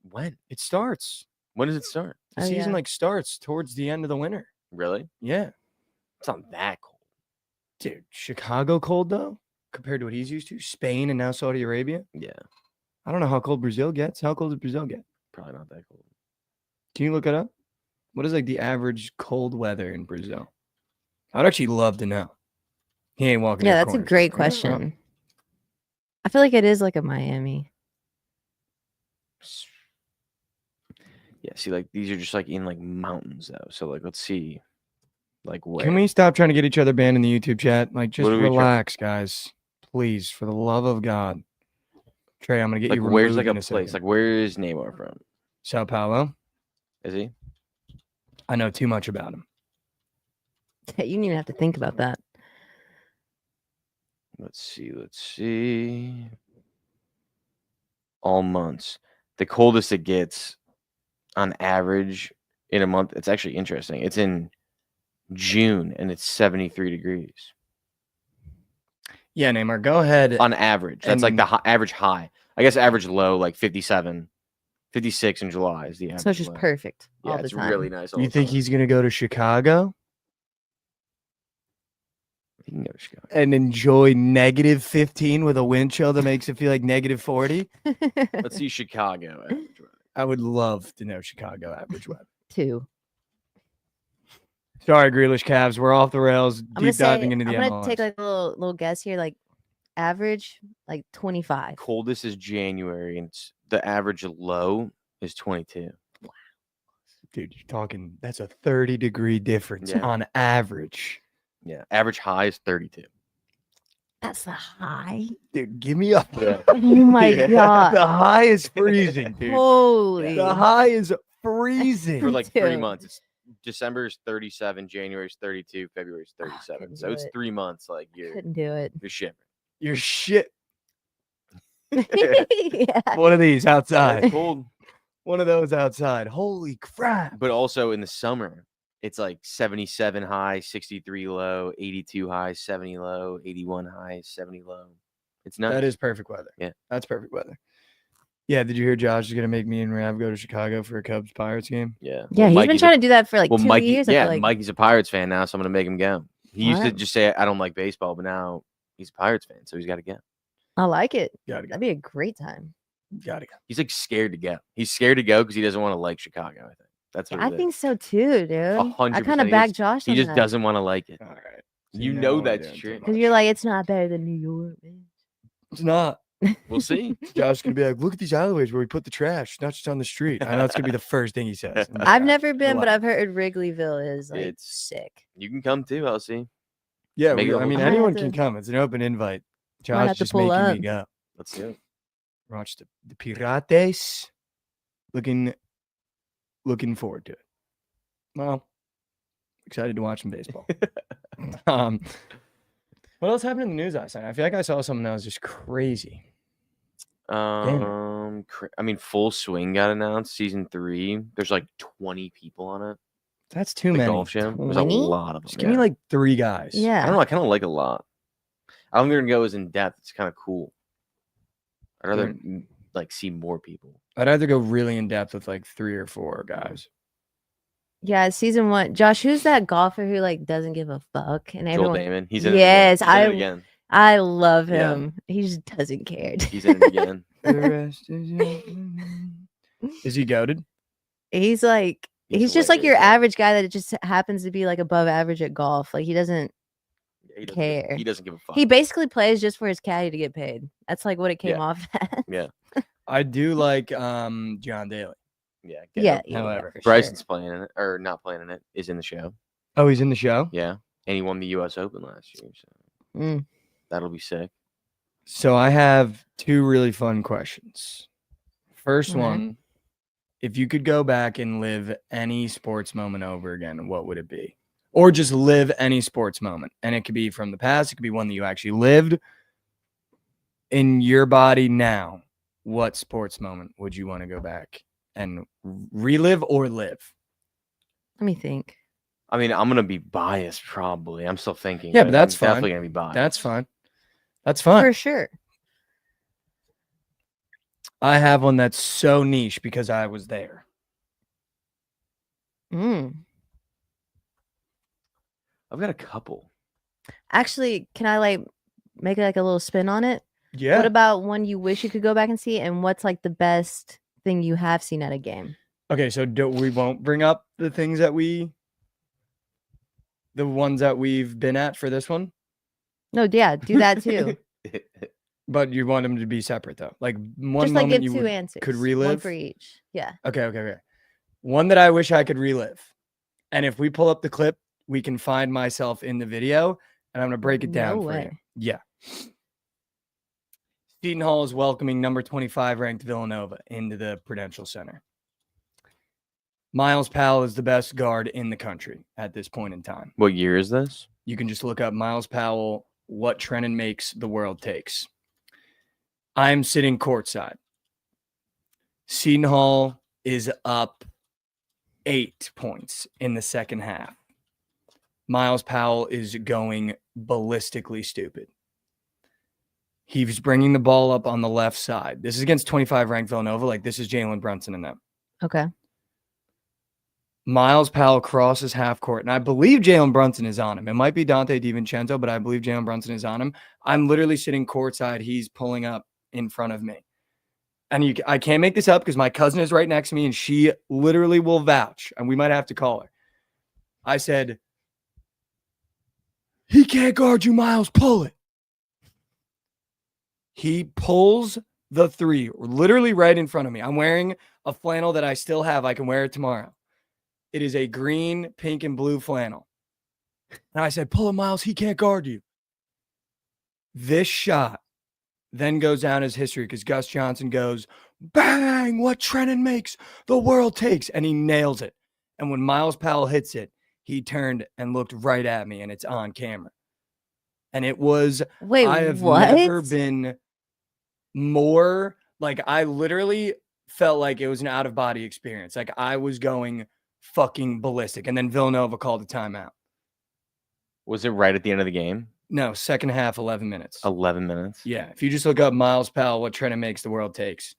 When? It starts. When does it start? The Oh, season yeah. like starts towards the end of the winter. Really? Yeah. It's not that cold. Dude, Chicago cold though, compared to what he's used to. Spain and now Saudi Arabia. Yeah. I don't know how cold Brazil gets. How cold does Brazil get? Probably not that cold. Can you look it up? What is like the average cold weather in Brazil? I'd actually love to know. He ain't walking. Yeah, the that's a corner great store. Yeah, question. I feel like it is like a Miami. Yeah, see, like these are just like in like mountains though. So like let's see. Like where? Can we stop trying to get each other banned in the YouTube chat? Like, just What are we relax, guys. Please, for the love of God. Trey, I'm gonna get like you where's removed like a in place? second. Like where is Neymar from? Sao Paulo. Is he? I know too much about him. You didn't even have to think about that. Let's see. All months. The coldest it gets on average in a month. It's actually interesting. It's in June and it's 73 degrees Yeah, Neymar, go ahead. on average. That's like And- the average high. I guess average low, like 57, 56 in July is the average. So it's just low. perfect Yeah, all the it's time. really nice. all You the think time. he's gonna go to Chicago He can go to Chicago. and enjoy -15 with a wind chill that makes it feel like -40? Let's see Chicago average weather. I would love to know Chicago average weather. 2. Sorry, Grealish Cavs, we're off the rails. I'm gonna Deep diving say, into the I'm MLS. gonna take like a little guess here, like average, like 25. Coldest is January, and the average low is 22. Dude, you're talking. That's a 30-degree difference Yeah. on average. Yeah, average high is 32. That's the high. Dude, give me a. Yeah. Oh my Yeah. god. The high is freezing, dude. Holy. The high is freezing. For like 3 Dude. months. It's December is 37, January is 32, February is 37. couldn't So do it's it. 3 months. Like you're Couldn't do it. shivering. You're shit. Yeah. One of these It's outside. cold, One of those outside. Holy crap. but also in the summer, it's like 77 high, 63 low, 82 high, 70 low, 81 high, 70 low. It's nuts. That is perfect weather. Yeah. That's perfect weather. Yeah, did you hear Josh is going to make me and Rav go to Chicago for a Cubs Pirates game? Yeah. Yeah, he's been trying to do that for like 2 Mikey, years. I yeah, feel like. Mikey's a Pirates fan now, so I'm gonna make him go. He used to Wow. just say I don't like baseball, but now he's a Pirates fan, so he's got to go. I like it. Gotta go. That'd be a great time. Gotta go. He's like scared to go. He's scared to go because he doesn't want to like Chicago. I think that's what I it is. think so too, dude. I 100%. kind of He back just- Josh. He on just that. doesn't want to like it. All right. You See, know now we're that's doing true. too Because much. you're like, it's not better than New York, man. It's not. We'll see. Josh is going to be like, look at these alleyways where we put the trash. It's not just on the street. I know it's going to be the first thing he says. I'm like, I've "All right, never been, but relax." I've heard Wrigleyville is like It's- sick. You can come too. I'll see. Yeah, Make it a I mean, I might have anyone to- can come. It's an open invite. Might Josh have to just pull making me up. go. Let's do it. Watch the Pirates. Looking forward to it. Well, excited to watch some baseball. What else happened in the news last night? I feel like I saw something that was just crazy. I mean, Full Swing got announced, season 3. There's like 20 people on it. That's too The many. golf show. There's a 20? lot of them. Just give me like 3 guys. I Yeah. don't know. I kind of like a lot. I don't think they're gonna go as in depth. It's kind of cool. I'd rather like see more people. I'd either go really in depth with like 3 or 4 guys. Yeah, season 1. Josh, who's that golfer who like doesn't give a fuck? And Joel everyone. Damon. He's in it again. Yes, He's in it again. I love Yeah. him. He just doesn't care. He's in it again. The rest is he goated? He's like he's just like your hilarious, yeah. average guy that just happens to be like above average at golf. Like he doesn't Yeah, he doesn't care. He doesn't give a fuck. He basically plays just for his caddy to get paid. That's like what it came Yeah. off as. Yeah. I do like John Daly. Yeah. Yeah, However. for Bryson's sure. playing in it, or not playing in it, is in the show. Oh, he's in the show? Yeah. And he won the US Open last year. So Mm. that'll be sick. So I have 2 really fun questions. First All right. one, if you could go back and live any sports moment over again, what would it be? Or just live any sports moment. And it could be from the past, it could be one that you actually lived in your body now. What sports moment would you want to go back and relive or live? Let me think. I mean, I'm gonna be biased probably. I'm still thinking. Yeah, but that's I'm fine. definitely gonna be biased. That's fine. That's fine. For sure. I have one that's so niche because I was there. Mm. I've got a couple. Actually, can I like make like a little spin on it? Yeah. What about one you wish you could go back and see? And what's like the best thing you have seen at a game? Okay, so we won't bring up the things that the ones that we've been at for this one, No, yeah, do that too. but you want them to be separate though. Like one Just like moment give you 2 answers. could One relive. for each. Yeah. Okay. One that I wish I could relive. And if we pull up the clip, we can find myself in the video and I'm going to break it down No for you. way. Yeah. Seton Hall is welcoming number 25 ranked Villanova into the Prudential Center. Miles Powell is the best guard in the country at this point in time. What year is this? You can just look up Miles Powell, what Trenton makes, the world takes. I'm sitting courtside. Seton Hall is up 8 points in the second half. Miles Powell is going ballistically stupid. He's bringing the ball up on the left side. This is against 25 ranked Villanova. Like this is Jalen Brunson and them. Okay. Miles Powell crosses half court, and I believe Jalen Brunson is on him. It might be Dante DiVincenzo, but I believe Jalen Brunson is on him. I'm literally sitting courtside. He's pulling up in front of me. And I can't make this up because my cousin is right next to me, and she literally will vouch, and we might have to call her. I said, he can't guard you, Miles. Pull it. He pulls the 3, literally right in front of me. I'm wearing a flannel that I still have. I can wear it tomorrow. It is a green, pink, and blue flannel. And I said, pull it, Miles. He can't guard you. This shot then goes down as history because Gus Johnson goes, bang, what Trenton makes, the world takes. And he nails it. And when Miles Powell hits it, he turned and looked right at me, and it's on camera. And it was, Wait, I have what? never been more, like I literally felt like it was an out-of-body experience. Like I was going fucking ballistic. And then Villanova called a timeout. Was it right at the end of the game? No, second half, 11 minutes. 11 minutes. Yeah. If you just look up Miles Powell, what Trenton makes, the world takes.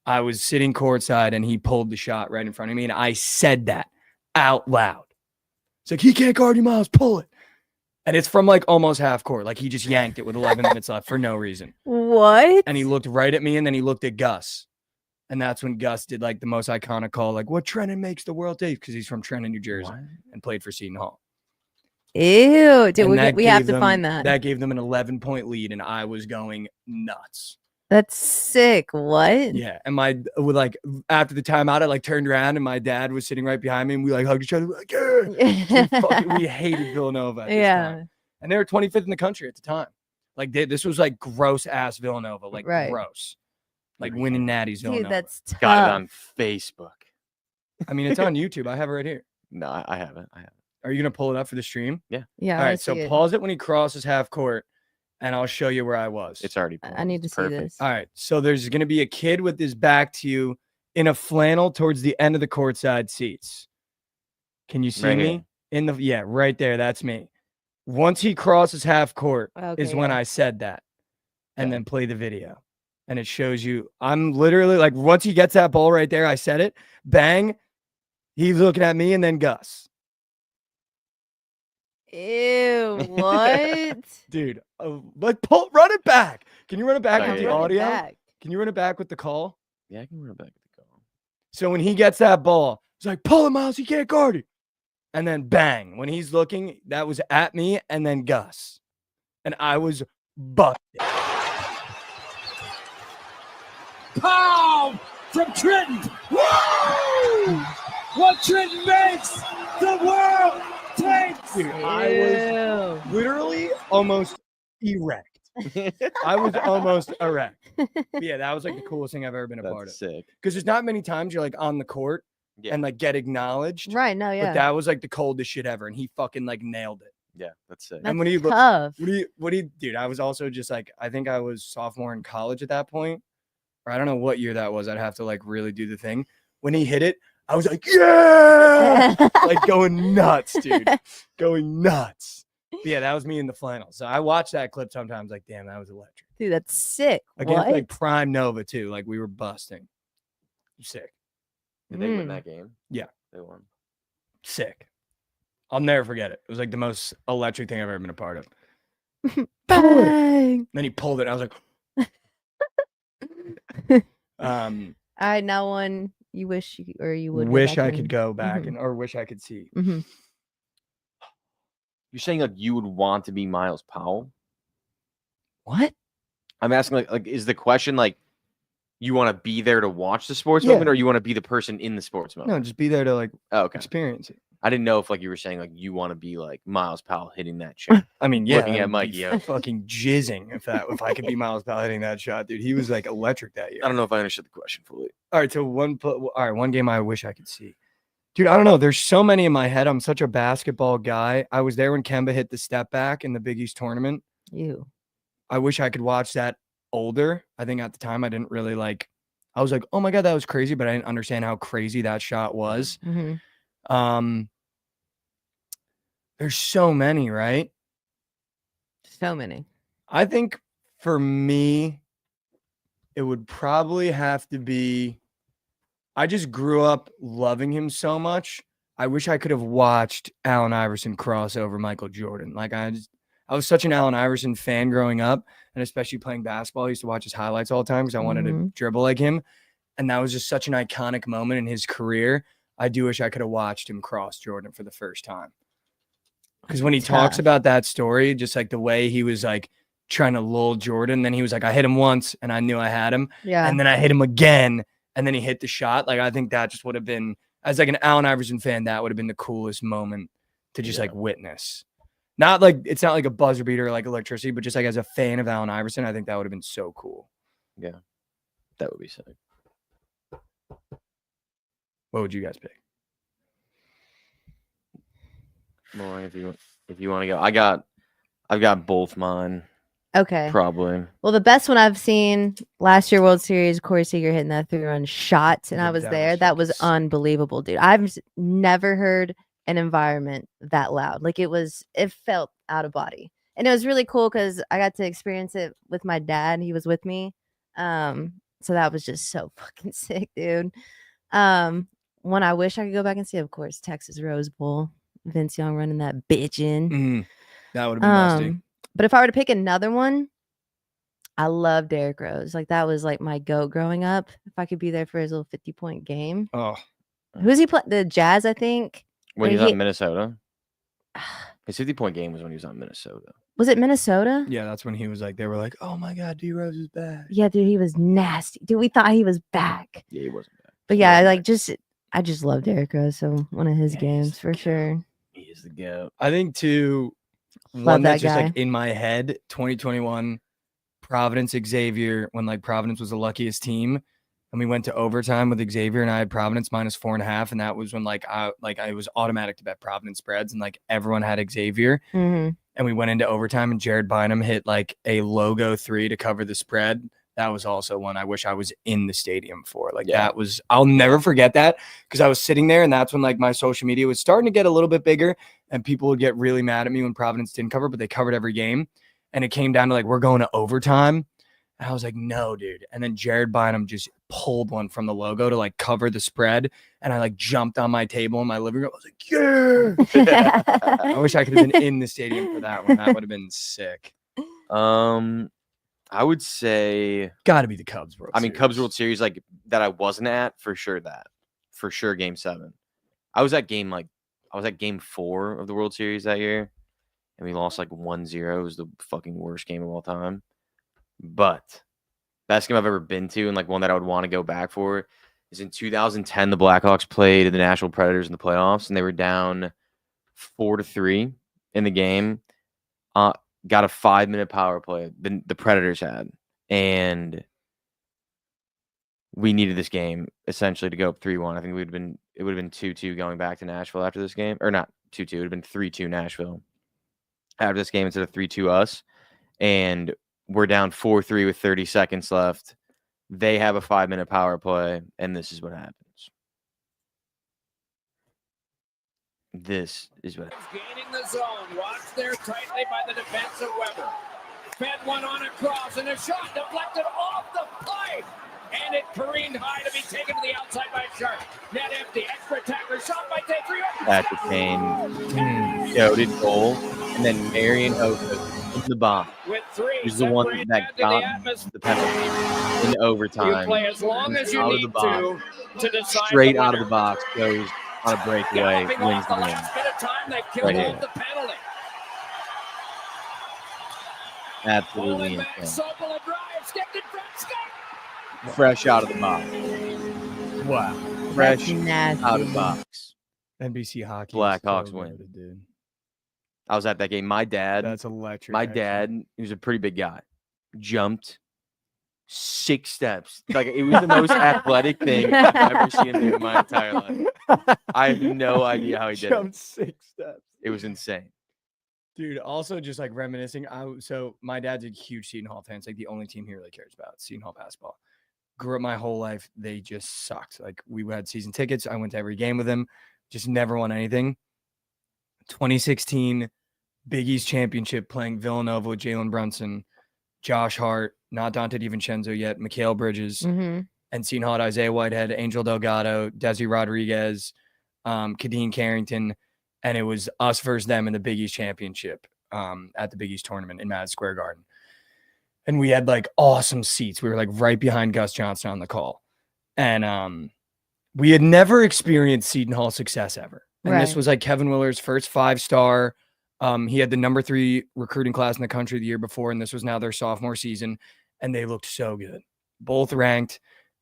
I was sitting courtside and he pulled the shot right in front of me. And I said that out loud. It's like, he can't guard you, Miles, pull it. And it's from like almost half court. Like he just yanked it with 11 minutes left for no reason. What? And he looked right at me and then he looked at Gus. And that's when Gus did like the most iconic call, like what Trenton makes, the world takes, because he's from Trenton, New Jersey, and played for Seton Hall. Ew. Dude, And we have gave to them- find that. That gave them an 11-point lead, and I was going nuts. That's sick. What? Yeah, and after the timeout, I like turned around, and my dad was sitting right behind me, and we like hugged each other. Like, yeah. We hated Villanova at this time. And they were 25th in the country at the time. Like this was like gross ass Villanova, like Right. gross, like winning natties Villanova. Dude, that's tough. Got it on Facebook. I mean, it's on YouTube. I have it right here. No, I haven't. I haven't. Are you gonna pull it up for the stream? Yeah. All I right, see so it. pause it when he crosses half court, and I'll show you where I was. It's already. I paused. need to It's see perfect. this. All right, so there's gonna be a kid with his back to you in a flannel towards the end of the courtside seats. Can you see Right me? here. Right there. That's me. Once he crosses half court is Okay, when yeah. I said that, and Okay. then play the video, and it shows you. I'm literally like, once he gets that ball right there, I said it. Bang. He's looking at me, and then Gus. Ew, what? Dude, run it back. Can you run it back Oh, with the yeah. audio? Back. Can you run it back with the call? Yeah, I can run it back to the goal. So when he gets that ball, he's like, pull him, Miles. He can't guard it. And then bang, when he's looking, that was at me and then Gus. And I was busted. Pow from Trenton. Woo! What Trenton makes, the world takes. Dude, I was literally almost erect. I was almost erect. But yeah, that was like the coolest thing I've ever been a part of. That's sick. Because there's not many times you're like on the court Yeah. and like get acknowledged. Right, no, yeah. But that was like the coldest shit ever. And he fucking like nailed it. Yeah, that's sick. That's and when he tough. dude, I was also just like, I think I was sophomore in college at that point. Or I don't know what year that was. I'd have to like really do the thing. When he hit it, I was like, yeah, like going nuts, dude. Going nuts. But yeah, that was me in the flannel. So I watch that clip sometimes, like, damn, that was electric. Dude, that's sick. Against What? like Prime Nova too. Like we were busting. Sick. Did they win Mm. that game? Yeah. They won. Sick. I'll never forget it. It was like the most electric thing I've ever been a part of. Bang. Then he pulled it. And I was like, All right, now one you wish you would. wish I could go back and or wish I could see. Mm-hmm. You're saying like you would want to be Miles Powell? What? I'm asking like is the question like you want to be there to watch the sports Yeah. moment or you want to be the person in the sports moment? No, just be there to like Oh, okay. experience it. I didn't know if like you were saying like you want to be like Miles Powell hitting that shot. I mean, yeah, Looking at I'd Mikey be Over. fucking jizzing if I could be Miles Powell hitting that shot, dude. He was like electric that year. I don't know if I understood the question fully. All right, so one game I wish I could see. Dude, I don't know. There's so many in my head. I'm such a basketball guy. I was there when Kemba hit the step back in the Big East tournament. You. I wish I could watch that older. I think at the time I didn't really like. I was like, oh my God, that was crazy, but I didn't understand how crazy that shot was. Mm-hmm. There's so many, right? So many. I think for me, it would probably have to be. I just grew up loving him so much. I wish I could have watched Allen Iverson cross over Michael Jordan. Like I was such an Allen Iverson fan growing up, and especially playing basketball. I used to watch his highlights all the time because I wanted to dribble like him. And that was just such an iconic moment in his career. I do wish I could have watched him cross Jordan for the first time. Because when he talks about that story, just like the way he was like trying to lull Jordan, then he was like, I hit him once and I knew I had him. Yeah. And then I hit him again. And then he hit the shot. Like, I think that just would have been, as like an Allen Iverson fan, that would have been the coolest moment to just like witness. Not like, it's not like a buzzer beater or like electricity, but just like as a fan of Allen Iverson, I think that would have been so cool. Yeah. That would be sick. What would you guys pick? More if you want to go. I've got both mine. Okay. Probably. Well, the best one I've seen last year World Series, Corey Seager hitting that 3-run shot, and I was there. That was unbelievable, dude. I've never heard an environment that loud. Like it felt out of body, and it was really cool because I got to experience it with my dad. He was with me, so that was just so fucking sick, dude. One I wish I could go back and see, of course, Texas Rose Bowl. Vince Young running that bitch in. That would have been nasty. But if I were to pick another one, I love Derrick Rose. Like that was like my GOAT growing up. If I could be there for his little 50-point game. Oh, who's he playing? The Jazz, I think. When he was on Minnesota. His 50-point game was when he was on Minnesota. Was it Minnesota? yeah, that's when he was like, they were like, oh my God, D Rose is back. Yeah, dude, he was nasty. Dude, we thought he was back. Yeah, he wasn't bad. But yeah, I just love Derrick Rose. So one of his games for sure. He is the GOAT. I think too, Love one that that's just guy. like in my head, 2021, Providence Xavier, when like Providence was the luckiest team. And and we went to overtime with Xavier, and I had Providence -4.5, and that was when I was automatic to bet Providence spreads, and like everyone had Xavier, and we went into overtime, and Jared Bynum hit like a logo 3 to cover the spread. That was also one I wish I was in the stadium for. Like that was, I'll never forget that, because I was sitting there, and that's when like my social media was starting to get a little bit bigger, and people would get really mad at me when Providence didn't cover, but they covered every game, and it came down to like, we're going to overtime. And I was like, no, dude. And then Jared Bynum just pulled one from the logo to like cover the spread. And I like jumped on my table in my living room. I was like, yeah. I wish I could have been in the stadium for that one. That would have been sick. I would say Got to be the Cubs World Series. Cubs World Series, like that I wasn't at, for sure game 7. I was at game 4 of the World Series that year, and we lost like 1-0. It was the fucking worst game of all time. But best game I've ever been to, and like one that I would want to go back for, is in 2010. The Blackhawks played the Nashville Predators in the playoffs, and they were down 4-3 in the game. Got a 5-minute power play the Predators had, and we needed this game essentially to go up 3-1. I think it would have been 2-2 going back to Nashville after this game, or not 2-2. It would have been 3-2 Nashville after this game instead of 3-2 us, and we're down 4-3 with 30 seconds left. They have a 5-minute power play, and this is what happens. This is what happens. Gaining the zone. Watched there tightly by the defense of Weber. Fed one on across, and a shot deflected off the pipe. And it careened high to be taken to the outside by Sharp. Net empty. Extra attacker. Shot by Tate. Patrick Kane. Goated goal. And then Marion Hoka into the bomb. He's the one that got the penalty in overtime. You play as long as you need to decide. Straight out of the box. Goes on a breakaway. Wins the game. Right here. Absolutely insane. Fresh out of the box. Wow. Fresh out of the box. NBC hockey. Blackhawks so win. loaded, dude. I was at that game. My dad. That's electric. My actually. dad, he was a pretty big guy, jumped 6 steps. Like, it was the most athletic thing I've ever seen him do in my entire life. I have no idea how he did Jumped it. 6 steps. It was insane. Dude, also just like reminiscing. So my dad's a huge Seton Hall fan. It's like the only team he really cares about, Seton Hall basketball. Grew up my whole life. They just sucked. Like we had season tickets. I went to every game with him. Just never won anything. 2016 Big East Championship playing Villanova with Jalen Brunson, Josh Hart, not Dante DiVincenzo yet, Mikal Bridges, and Seton Hall had Isaiah Whitehead, Angel Delgado, Desi Rodriguez, Kadeem Carrington, and it was us versus them in the Big East Championship at the Big East tournament in Madison Square Garden. And we had like awesome seats. We were like right behind Gus Johnson on the call. And we had never experienced Seton Hall success ever. And this was like Kevin Willer's first 5-star. He had the number 3 recruiting class in the country the year before, and this was now their sophomore season. And they looked so good. Both ranked,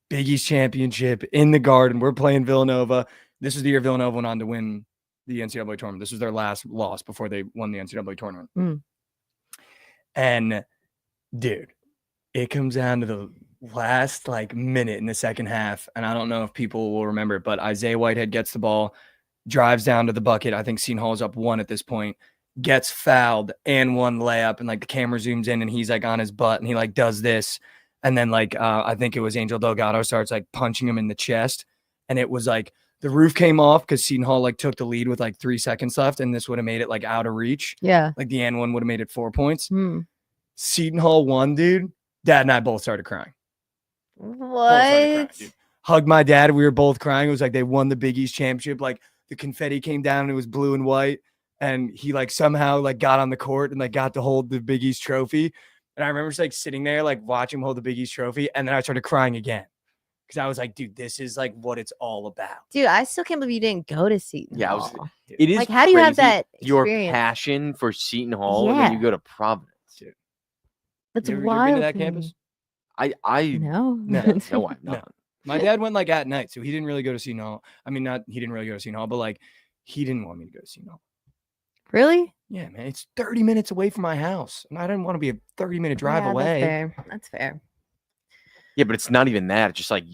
Big East Championship in the Garden. We're playing Villanova. This was the year Villanova went on to win the NCAA tournament. This was their last loss before they won the NCAA tournament. And dude, it comes down to the last like minute in the second half. And I don't know if people will remember it, but Isaiah Whitehead gets the ball, drives down to the bucket. I think Seton Hall's up 1 at this point, gets fouled and 1 layup. And like the camera zooms in and he's like on his butt and he like does this. And then like, I think it was Angel Delgado starts like punching him in the chest. And it was like the roof came off because Seton Hall like took the lead with like 3 seconds left. And this would have made it like out of reach. Yeah. Like the N1 would have made it 4 points. Seton Hall won, dude. Dad and I both started crying. What? Hugged my dad. We were both crying. It was like they won the Big East Championship. Like the confetti came down and it was blue and white. And he like somehow like got on the court and like got to hold the Big East trophy. And I remember just like sitting there, like watching him hold the Big East trophy. And then I started crying again. Because I was like, dude, this is like what it's all about. Dude, I still can't believe you didn't go to Seton Hall. It is like, how do you have crazy, that your experience? passion for Seton Hall, and then you go to Providence. Dude. That's You ever wild. been to that campus? No. No, I'm not. My dad went like at night, so he didn't really go to Seton Hall. I mean, he didn't really go to Seton Hall, but like he didn't want me to go to Seton Hall. Really? Yeah, man, it's 30 minutes away from my house, and I didn't want to be a 30-minute drive away. That's fair. Yeah, but it's not even that. It's just like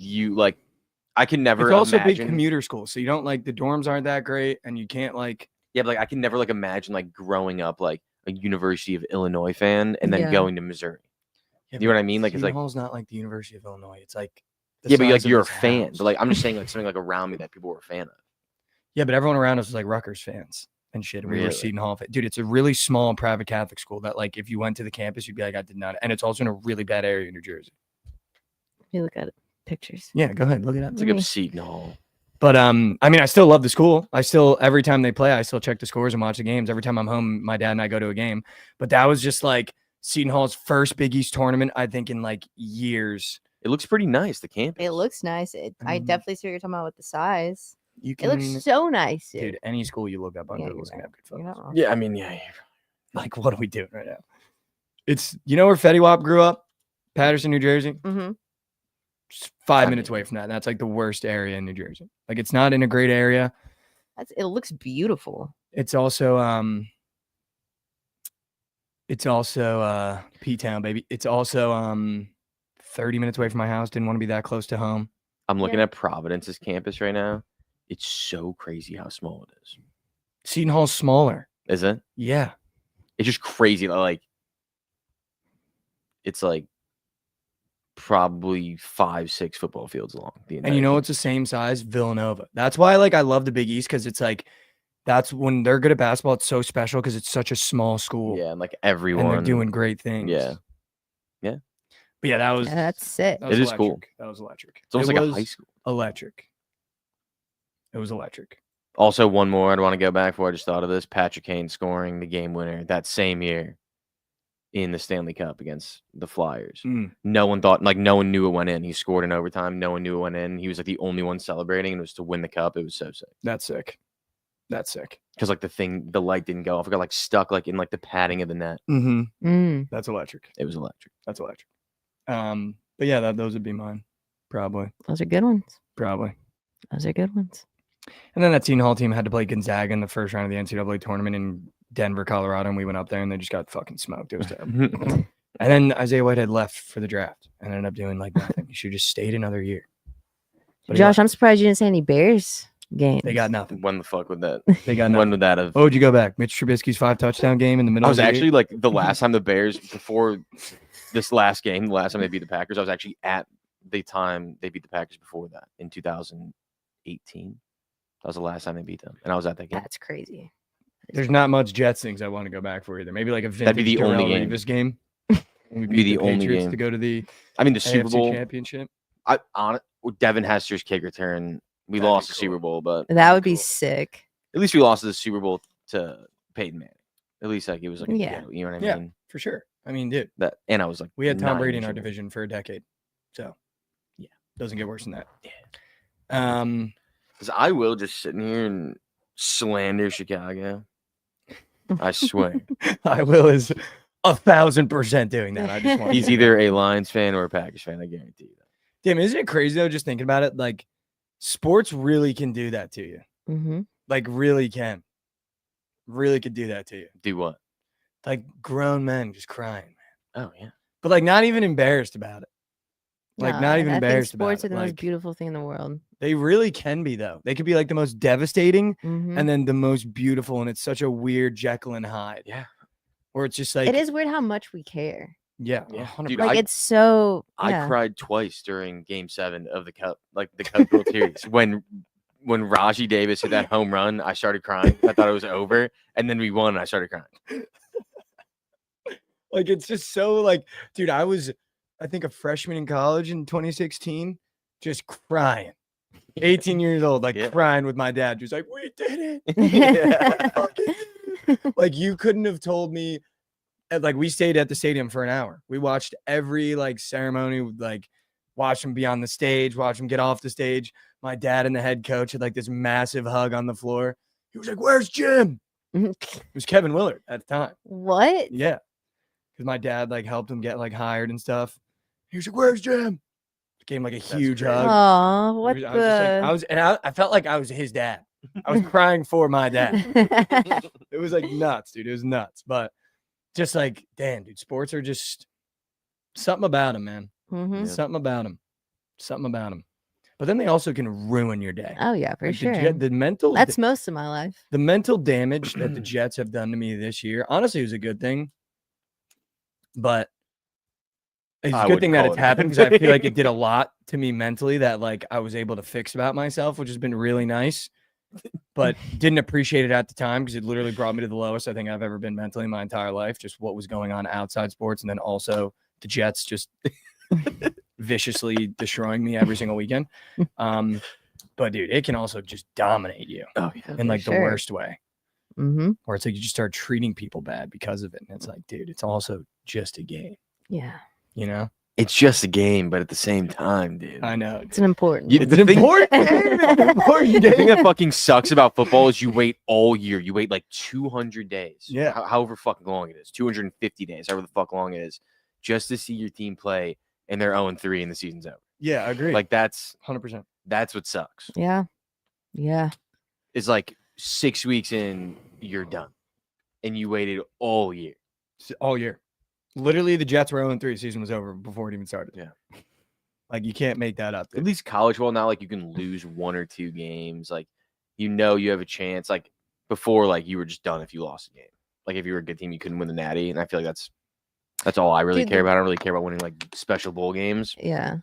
I can never It's also a big imagine. commuter school, so you don't like the dorms aren't that great, and you can't like. Yeah, but like I can never like imagine like growing up like a University of Illinois fan and then Yeah. going to Missouri. Yeah, You know what I mean? Like it's Seton like Hall's not like the University of Illinois. It's like the yeah, but like size of you're a this fan. house. But like I'm just saying like something like around me that people were a fan of. Yeah, but everyone around us was like Rutgers fans and shit. And we were Really? Seton Hall fans. Dude, it's a really small private Catholic school that like if you went to the campus, you'd be like, I did not. And it's also in a really bad area in New Jersey. You look at pictures. Yeah, go ahead, look it up. It's like a Seton Hall. But I mean, I still love the school. I still every time they play, I still check the scores and watch the games. Every time I'm home, my dad and I go to a game. But that was just like Seton Hall's first Big East tournament, I think, in like years. It looks pretty nice. The campus. It looks nice. I Mm. definitely see what you're talking about with the size. You It can, looks so nice, dude. dude. Any school you look up on Yeah, Google you're is gonna have good You're photos. not wrong. Yeah, I mean, yeah. Like, what are we doing right now? It's where Fetty Wap grew up, Patterson, New Jersey. Mm-hmm. Just 5 I minutes mean- away from that. And that's like the worst area in New Jersey. Like, it's not in a great area. It looks beautiful. It's also P-Town, baby. It's also 30 minutes away from my house. Didn't want to be that close to home. I'm looking Yeah. at Providence's campus right now. It's so crazy how small it is. Seton Hall's smaller. Is it? Yeah. It's just crazy. Like it's like probably 5-6 football fields long. And you know what's the same size? Villanova. That's why like I love the Big East because it's like that's when they're good at basketball. It's so special because it's such a small school. Yeah, and like And everyone they're doing great things. Yeah. But yeah, that was Yeah, that's sick. that was It is cool. electric. That was electric. It's almost It like a was high school. Electric. It was electric. Also, one more I'd want to go back for. I just thought of this. Patrick Kane scoring the game winner that same year in the Stanley Cup against the Flyers. Mm. No one thought, like, no one knew it went in. He scored in overtime. No one knew it went in. He was like the only one celebrating, and it was to win the cup. It was so sick. That's sick. That's sick. Because like the light didn't go off. It got like stuck like in like the padding of the net. Mm-hmm. Mm. That's electric. It was electric. That's electric. But yeah, those would be mine. Probably. Those are good ones. Probably. Those are good ones. And then that Seton Hall team had to play Gonzaga in the first round of the NCAA tournament in Denver, Colorado, and we went up there and they just got fucking smoked. It was terrible. And then Isaiah Whitehead left for the draft and ended up doing like nothing. He should have just stayed another year. But he Josh, left. I'm surprised you didn't say any Bears games. They got nothing. When the fuck would that? They got When nothing. would that have? Oh, would you go back? Mitch Trubisky's 5 touchdown game in the middle I was of the actually year? like the last time the Bears before this last game, the last time they beat the Packers, I was actually at the time they beat the Packers before that in 2018. That was the last time they beat them, and I was at that game. That's crazy. There's not much Jets things I want to go back for either. Maybe like a vintage That'd be the only Darrelle game. Revis game. And we Be beat the only Patriots game. to go to the I mean, the Super AFC Bowl. championship. Devin Hester's kick return. We That'd be lost the cool. Super Bowl, but That would be cool. sick. at least we lost the Super Bowl to Peyton Manning. At least like it was like a Yeah. deal, you know what I Yeah. mean? For sure. I mean, dude, That and I was like, we had Tom 9 Brady in years our old. division for a decade. So, Yeah. Doesn't get worse than that. Yeah. 'Cause I will just sitting here and slander Chicago. I swear. I will is 1,000% doing that. I just want He's either a Lions fan or a Packers fan. I guarantee you that. Damn, isn't it crazy though? Just thinking about it, like sports really can do that to you. Mm-hmm. Like really can. Really could do that to you. Do what? Like grown men just crying, Oh yeah. but like not even embarrassed about it. Like not even embarrassed about Sports it. are the most Like, beautiful thing in the world. they really can be though. They could be like the most devastating Mhm. and then the most beautiful, and it's such a weird Jekyll and Hyde. Yeah. Or it's just like It is weird how much we care. Yeah, Yeah. 100%. Dude, Like I- it's so. I Yeah. cried twice during Game 7 of the Cup, like the Cup World Series. When Raji Davis hit that home run, I started crying. I thought it was over, and then we won, and I started crying. Like it's just so like, dude, I was, I think, a freshman in college in 2016, just crying. 18 years old, like Yeah. crying with my dad, just like, we did it. Yeah. Fucking did it." Like you couldn't have told me. Like we stayed at the stadium for an hour. We watched every like ceremony, like watch them be on the stage, watch them get off the stage. My dad and the head coach had like this massive hug on the floor. He was like, "Where's Jim?" It was Kevin Willard at the time. What? Yeah. Because my dad like helped him get like hired and stuff. He was like, "Where's Jim?" Gave him like a huge great. hug. Oh, what I was just like, the? I felt like I was his dad. I was crying for my dad. It was like nuts, dude. It was nuts. But just like, damn, dude, sports are just something about them, man. Mhm. Something about them. Something about them. But then they also can ruin your day. Oh yeah, for Like, sure. The mental. That's most of my life. The mental damage that the Jets have done to me this year, honestly, was a good thing. But it's I a good wouldn't thing that call it's it a happened good because I feel like it thing. did a lot to me mentally that like I was able to fix about myself, which has been really nice. But didn't appreciate it at the time because it literally brought me to the lowest I think I've ever been mentally in my entire life. Just what was going on outside sports, and then also the Jets just viciously destroying me every single weekend. But dude, it can also just dominate you Oh yeah. in like the sure. worst way. Mm-hmm. Or it's like you just start treating people bad because of it. And it's like, dude, it's also just a game, Yeah. you know? It's just a game, but at the same time, dude. I know. It's an important. You- one. It's an important game. It's an important The thing game. that fucking sucks about football is you wait all year. You wait like 200 days. Yeah. However fucking long it is. 250 days, however the fuck long it is, just to see your team play and they're 0-3 and the season's over. Yeah, I agree. Like that's 100%. what sucks. Yeah. Yeah. It's like 6 weeks in, you're done. And you waited all year. All year. Literally, the Jets were 0-3. Season was over before it even started. Yeah. Like, you can't make that up. At least college ball now, like you can lose 1 or 2 games. Like, you know you have a chance. Like before, like you were just done if you lost a game. Like if you were a good team, you couldn't win the natty. And I feel like that's all I really Dude, care about. I don't really care about winning like special bowl games. Yeah.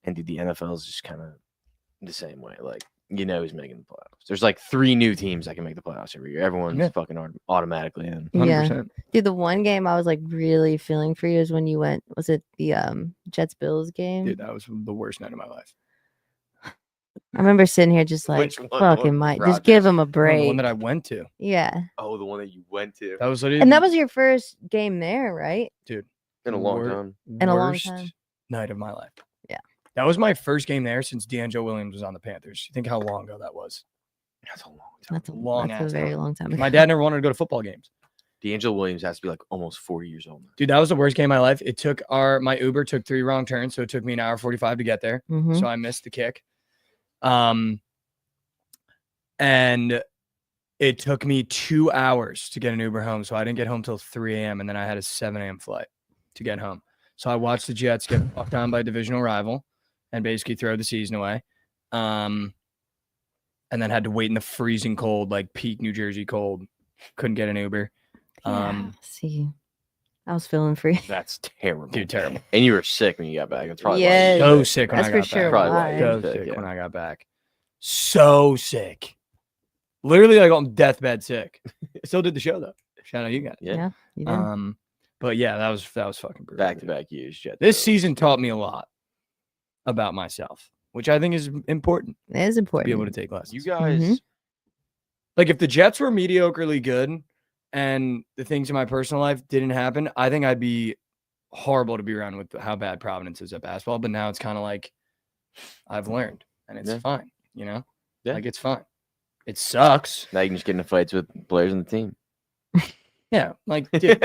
And dude, the NFL is just kind of the same way. Like, you know who's making the playoffs. There's like 3 new teams that can make the playoffs every year. Everyone's Yeah. fucking automatically in. 100%. Yeah. Dude, the one game I was like really feeling for you is when you went. Was it the Jets Bills game? Dude, that was the worst night of my life. I remember sitting here just like Which one? The one fucking with Mike. Rodgers? Just give him a No, break. the one that I went to. Yeah. Oh, the one that you went to That was literally And that was your first game there, right? dude, in a long wor- time. In a long worst time. night of my life. Yeah. That was my first game there since D'Angelo Williams was on the Panthers. You think how long ago that was? That's a long time. That's Long that's a ass very time. long time. My dad never wanted to go to football games. D'Angelo Williams has to be like almost 40 years old now. Dude, that was the worst game of my life. It took my Uber took 3 wrong turns, so it took me an hour 45 to get there. Mhm. So I missed the kick. And it took me 2 hours to get an Uber home. So I didn't get home till 3 a.m. And then I had a 7 a.m. flight to get home. So I watched the Jets get fucked on by a divisional rival and basically throw the season away. And then had to wait in the freezing cold, like peak New Jersey cold. Couldn't get an Uber. Yeah. See, I was feeling for you. That's terrible. Dude, terrible. And you were sick when you got back. That's probably Yes. So sick when That's I for got sure back. Probably why. why. So Yeah. sick when I got back. So sick. Literally like on deathbed sick. Still did the show though. Shout out you guys. Yeah. You did. But yeah, that was fucking brutal. Back to dude. back years. Jets This Bills. season taught me a lot about myself, which I think is important It is to important. be able to take lessons. You guys. Mhm. Like if the Jets were mediocrely good and the things in my personal life didn't happen, I think I'd be horrible to be around with how bad Providence is at basketball. But now it's kind of like I've learned and it's Yeah. fine, you know? Yeah. Like it's fine. It sucks. Now you can just get into fights with players on the team. Yeah. Like, dude,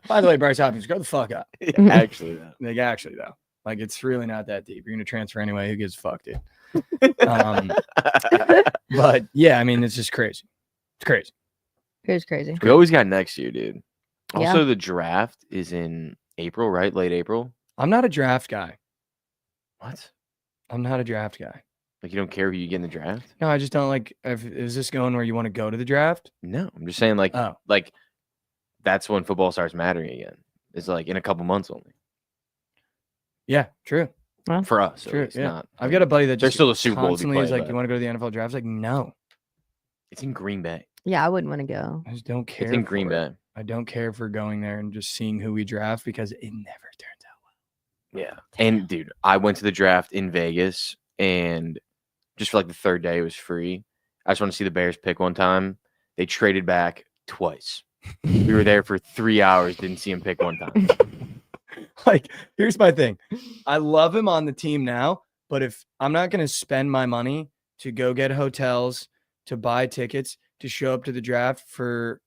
by the way, Bryce Hopkins, grow the fuck up. Yeah, actually, though. Like, actually, though, like it's really not that deep. You're going to transfer anyway. Who gives a fuck, dude? But yeah, I mean, it's just crazy. It's crazy. It's crazy. We always got next year, dude. Yeah. Also, the draft is in April, right? Late April. I'm not a draft guy. What? I'm not a draft guy. Like you don't care who you get in the draft? No, I just don't like. Is this going where you want to go to the draft? No, I'm just saying, like Oh, that's when football starts mattering again. It's like in a couple months only yeah, true. for us. at True. least, Yeah. not- I've got a buddy that There's just still a Super Bowl to be constantly is played, like, but- you want to go to the NFL draft? It's like, no, It's in Green Bay. Yeah, I wouldn't want to go. I just don't care. It's in Green for it. Bay. I don't care for going there and just seeing who we draft because it never turns out well. Yeah. And dude, I went to the draft in Vegas and just for like the 3rd day, it was free. I just want to see the Bears pick one time. They traded back twice. We were there for 3 hours, didn't see him pick one time. Like, here's my thing. I love him on the team now, but if I'm not going to spend my money to go get hotels, to buy tickets, to show up to the draft for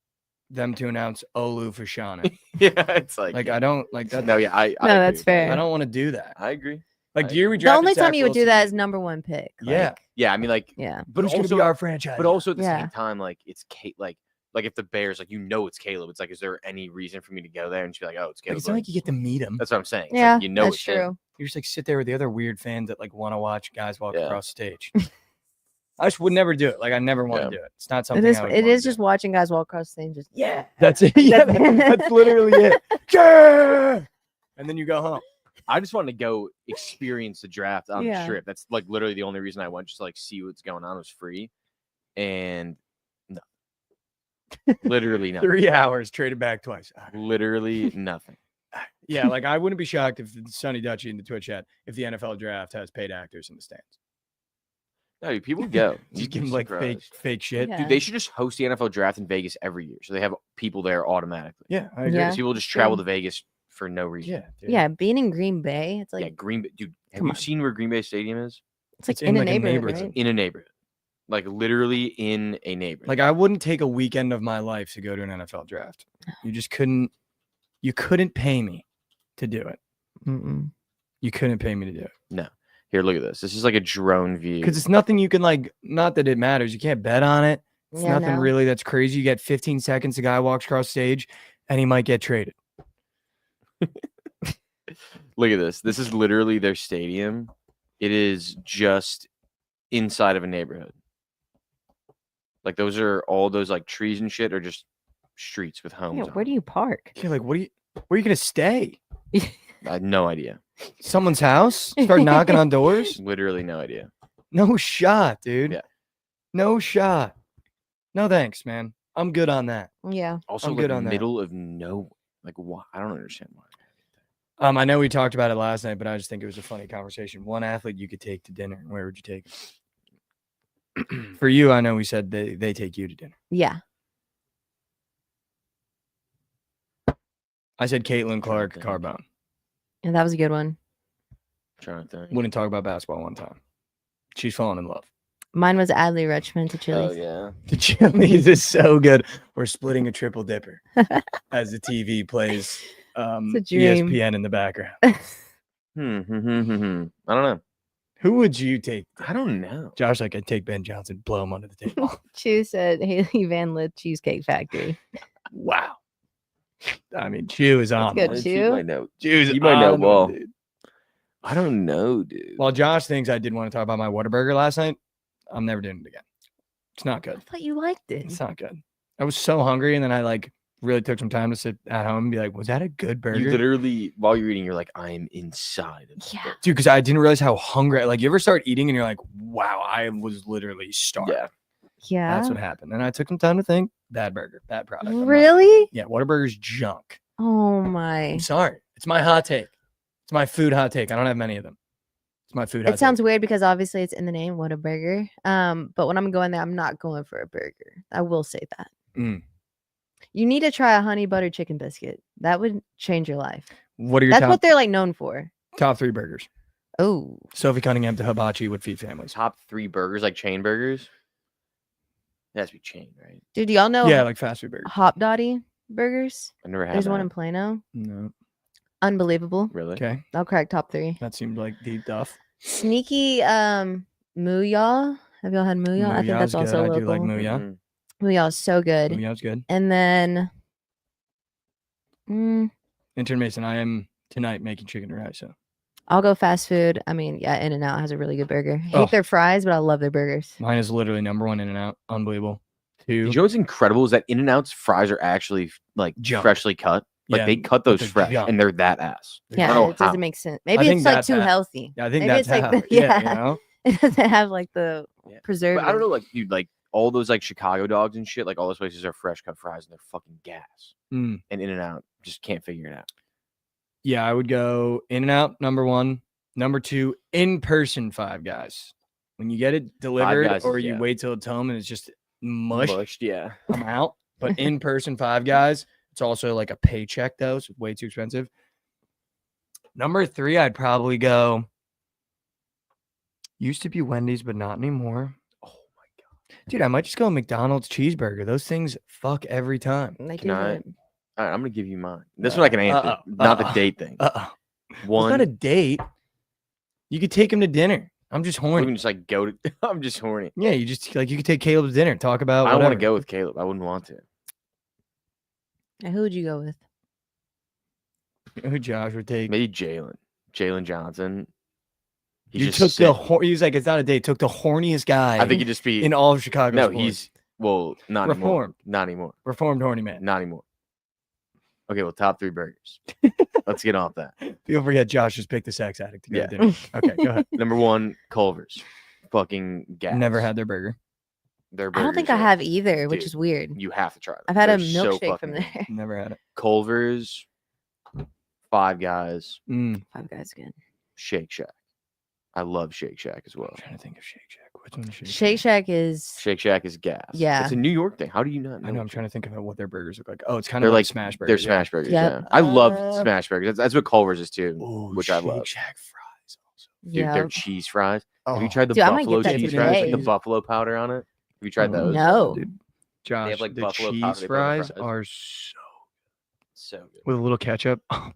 them to announce Olu Fashanu. Yeah, it's like, Like, I don't like that. no, yeah, I No, agree that's with fair. that. I don't want to do that. I agree. Like, I the year we The drafted only time Zach you would do Wilson- that is #1 pick. Yeah. Like, Yeah, I mean, like, yeah. but Who's gonna also, be our franchise? but also at the Yeah. same time, like, it's like Like if the Bears, like it's Caleb. It's like, is there any reason for me to go there and just be like, oh, it's But Caleb? it's not like you get to meet him. That's what I'm saying. It's Yeah, like, that's it's true. him. You just like sit there with the other weird fans that like want to watch guys walk Yeah. across stage. I just would never do it. Like I never want to do it. It's not something. It is just watching guys walk across the stage. Just yeah. That's it. Yeah, that's literally it. Yeah. And then you go home. I just wanted to go experience the draft on the Yeah. strip. That's like literally the only reason I went, just to like see what's going on. It was free, and no, literally nothing. 3 hours traded back twice. Literally nothing. Yeah, like I wouldn't be shocked if Sonny Dutchy in the Twitch chat if the NFL draft has paid actors in the stands. No, dude, people go. Just give them like fake shit. Yeah. Dude, they should just host the NFL draft in Vegas every year, so they have people there automatically. Yeah, I agree. Yeah. So people just travel to Vegas for no reason. Yeah, dude. Yeah, being in Green Bay, it's like Yeah, Green Bay, dude. Have come you on. seen where Green Bay Stadium is? it's like it's in in a like a neighborhood, neighborhood. right? In a neighborhood, like literally in a neighborhood. Like I wouldn't take a weekend of my life to go to an NFL draft. You just couldn't. You couldn't pay me to do it. Mm-mm. You couldn't pay me to do it no. Here, look at this. This is like a drone view. because it's nothing you can like. Not that it matters. You can't bet on it. It's Yeah, nothing no. really that's crazy. You get 15 seconds. A guy walks across stage, and he might get traded. Look at this. This is literally their stadium. It is just inside of a neighborhood. Like those are all those like trees and shit are just streets with homes. Yeah, on where do you park? You're like, where are you gonna stay? it. I had no idea. Someone's house? Start knocking on doors? Literally no idea. No shot, dude. Yeah. No shot. No thanks, man. I'm good on that. Yeah. Also, I'm like good on that. middle of no, like why? I don't understand why. I know we talked about it last night, but I just think it was a funny conversation. One athlete you could take to dinner. Where would you take him? For you, I know we said they take you to dinner. Yeah. I said Caitlin Clark, think. Carbone. And that was a good one. trying to think. Wouldn't talk about basketball one time. She's falling in love. Mine was Adley Rutschman to Chili's. Oh yeah. The Chili's is so good. We're splitting a triple dipper as the TV plays It's a dream. ESPN in the background. I don't know. Who would you take? I don't know. Josh, like I'd take Ben Johnson, blow him under the table. Chew said Haley Van Lith Cheesecake Factory. Wow. I mean, Chew is on. good, one. Chew. You might know. Chew's You might know on one, well. dude. I don't know, dude. While Josh thinks I did want to talk about my Whataburger last night, I'm never doing it again. It's not I good. thought you liked it. It's not good. I was so hungry, and then I like really took some time to sit at home and be like, was that a good burger? You literally, while you're eating, you're like, I am inside of this Yeah. burger." Dude, because I didn't realize how hungry. Like, you ever start eating and you're like, wow, I was literally starved. Yeah. Yeah. That's what happened. And I took some time to think, bad burger, bad product. I'm not- Really? Yeah, Whataburger's junk. Oh my. I'm sorry. It's my hot take. It's my food hot take. I don't have many of them. It's my food hot It sounds take. weird because obviously it's in the name, what a burger. But when I'm going there, I'm not going for a burger. I will say that. Mm. You need to try a honey butter chicken biscuit. That would change your life. What are your That's top, what they're like known for. top 3 burgers? Oh, Sophie Cunningham to hibachi would feed families. Top 3 burgers, like chain burgers. It has to be chain, right? dude, do y'all know Yeah, like fast food burgers. Hop Dottie burgers? I've never had There's that. one in Plano. No. Unbelievable. Really? Okay. I'll crack top 3. That seemed like deep stuff. Sneaky Mooyah. Have y'all had Mooyah? I think that's Mooyah's also good. I local. do like Mooyah. Mhm. Mooyah is so good. Mooyah's good. And then Intern Mason, I am tonight making chicken and rice. So I'll go fast food. I mean, yeah, In-N-Out has a really good burger. Hate Oh. their fries, but I love their burgers. mine is literally number 1 In-N-Out. Unbelievable. 2. Did you know what's incredible is that In-N-Out's fries are actually like Junk. freshly cut. Like Yeah, they cut those they're fresh junk. and they're that ass. I Yeah, don't know it doesn't how. make sense. Maybe think it's like that's too how- healthy. Yeah, I think Maybe that's it's how. like the, yeah, you know? it doesn't have like the Yeah. preservative. But I don't know, like dude, like all those like Chicago dogs and shit, like all those places are fresh cut fries and they're fucking gas. Mm. And In-N-Out just can't figure it out. Yeah, I would go In-N-Out, number 1. Number 2, in-person Five Guys. When you get it delivered Guys is- or you yeah. wait till it's home and it's just mush, Mushed, yeah. I'm out. But in-person Five Guys, it's also like a paycheck though, so it's way too expensive. Number 3, I'd probably go. Used to be Wendy's, but not anymore. Oh my god, dude! I might just go McDonald's cheeseburger. Those things fuck every time. They Can do I- good. All right, I'm gonna give you mine. This one I can answer, Uh-oh, not the uh-oh. date thing. It's One, not a date. You could take him to dinner. I'm just we horny. can just like go to. I'm just horny. Yeah, you just like you could take Caleb to dinner. Talk about. I don't want whatever. to go with Caleb. I wouldn't want to. Now, who would you go with? Who Josh would take? Maybe Jalen Johnson. You just took sick. he was like, it's not a date. Took the horniest guy. I think he'd just be in all of Chicago. No, sports. he's not anymore. Reformed. Not anymore. Reformed horny man. Not anymore. Okay, well, top 3 burgers. Let's get off that. People forget Josh just picked the sex addict to go Yeah. to dinner. Okay, go ahead. Number 1, Culver's. Fucking gas. Never had their burger. Their I don't think burgers I are- have either, which Dude, is weird. You have to try them. I've had a They're so milkshake from fucking good. there. Never had it. Culver's, Five Guys, Five Guys good. Shake Shack. I love Shake Shack as well. I'm trying to think of Shake Shack. Which one is Shake Shack? Shake Shack is Shake Shack is gas. Yeah. It's a New York thing. How do you not know? I know. I'm trying to think of what their burgers look like. Oh, it's kind They're of like like smash burgers. They're smash burgers. Yep. Yeah. I love Uh, smash burgers. That's what Culver's is too, Ooh, which I Shake love. Shack fries. Also. Dude, yeah. their cheese fries. Have Oh, you tried the Dude, I might buffalo get that cheese today. fries with the buffalo powder on it? Have you tried those? No. Dude, Josh, have, like, the buffalo cheese powder they put on fries fries. are so So good. with a little ketchup. Oh,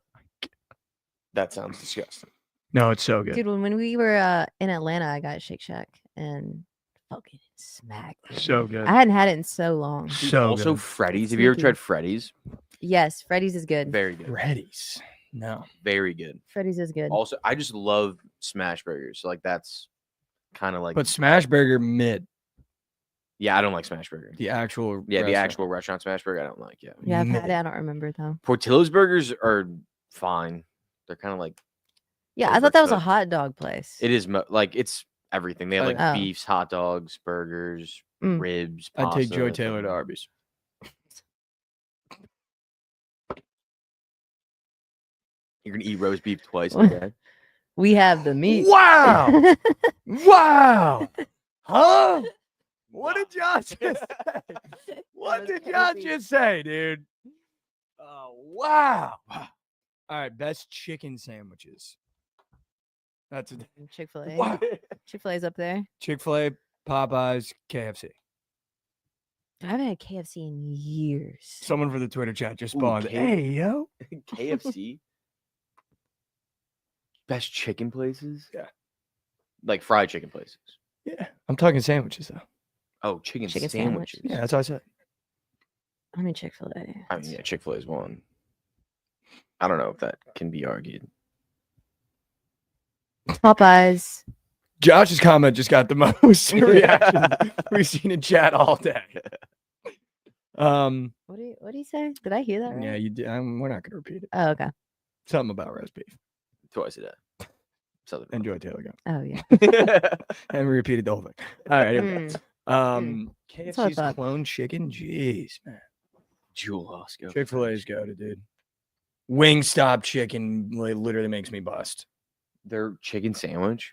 That sounds disgusting. no, it's so good. Dude, when we were in Atlanta, I got Shake Shack and fucking smacked. it. So good. I hadn't had it in so long. Dude, So also good. Freddy's. Have you ever Sneaky. tried Freddy's? Yes, Freddy's is good. Very good. Reddy's. No. Very good. Freddy's is good. Also, I just love smash burgers. So like that's kind of like But Smash Burger mid. yeah, I don't like smash burger. The actual. Yeah, the restaurant. actual restaurant smash burger, I don't like. Yeah, Yeah, I've had mid. it. I don't remember it though. Portillo's burgers are fine. They're kind of like Yeah, I thought that was a Overcooked. hot dog place. it is like it's everything. They have like Oh. beefs, hot dogs, burgers, Mm. ribs. I'd take Joy pasta, Taylor to fucking- Arby's. You're gonna eat roast beef twice a day. We have the meat. Wow. Wow. Huh? What did Josh just say? What did Josh just say, dude? Oh, wow. All right, best chicken sandwiches. That's a Chick-fil-A. wow. Chick-fil-A's up there. Chick-fil-A, Popeyes, KFC. I haven't had KFC in years. Someone for the Twitter chat just Ooh, spawned. K- Hey, yo. KFC. Best chicken places? Yeah. Like fried chicken places. Yeah, I'm talking sandwiches though. Oh, chicken, Chicken sandwich. sandwiches. Yeah, that's what I said. I mean Chick-fil-A. I mean, yeah, Chick-fil-A is one. I don't know if that can be argued. Popeyes. Josh's comment just got the most reaction we've seen in chat all day. What do you say? Did I hear that right? Yeah, you did. We're not gonna repeat it. Oh, okay. Something about roast beef. Twice a day. Something. Enjoy Taylor go. Oh yeah. And we repeated the whole thing. All right. Anyway. Mm. That's what I KFC's thought. clone chicken. Jeez, man. Jewel Oscar. Chick-fil-A's go to dude. Wingstop chicken literally makes me bust. Their chicken sandwich.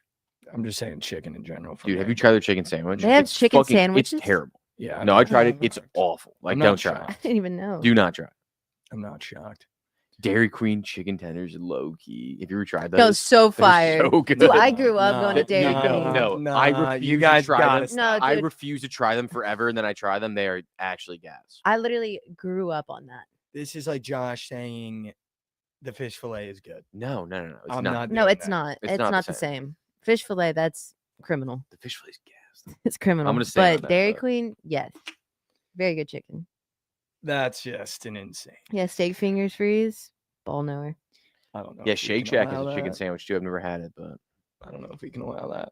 I'm just saying chicken in general. for Dude, have me. you tried their chicken sandwich? They have It's chicken fucking- sandwiches? It's terrible. Yeah. No, I tried it. I'm It's shocked. awful. Like, I'm don't not try shocked. I didn't even know. it. Do not try it. I'm not shocked. Dairy Queen chicken tenders, low key. If you ever tried those, That was so they're fire. so good. Dude, I grew up going to Nah, Dairy no, Queen. No, I nah, refuse you guys to try gotta them. No, I dude. refuse to try them forever, and then I try them. They are actually gas. I literally grew up on that. This is like Josh saying the fish fillet is good. No. It's I'm not. not No, doing it's that. not. It's It's not not, the the same. Fish fillet, that's criminal. The fish fillet is gas. It's criminal. gonna stand on But that, Dairy but- Queen, yes. Very good chicken. That's just an insane. Yeah, steak fingers freeze. Ball knower. I don't know. Yeah, if we Shake can Shack is allow a chicken that. sandwich too. I've never had it, but I don't know if we can allow that.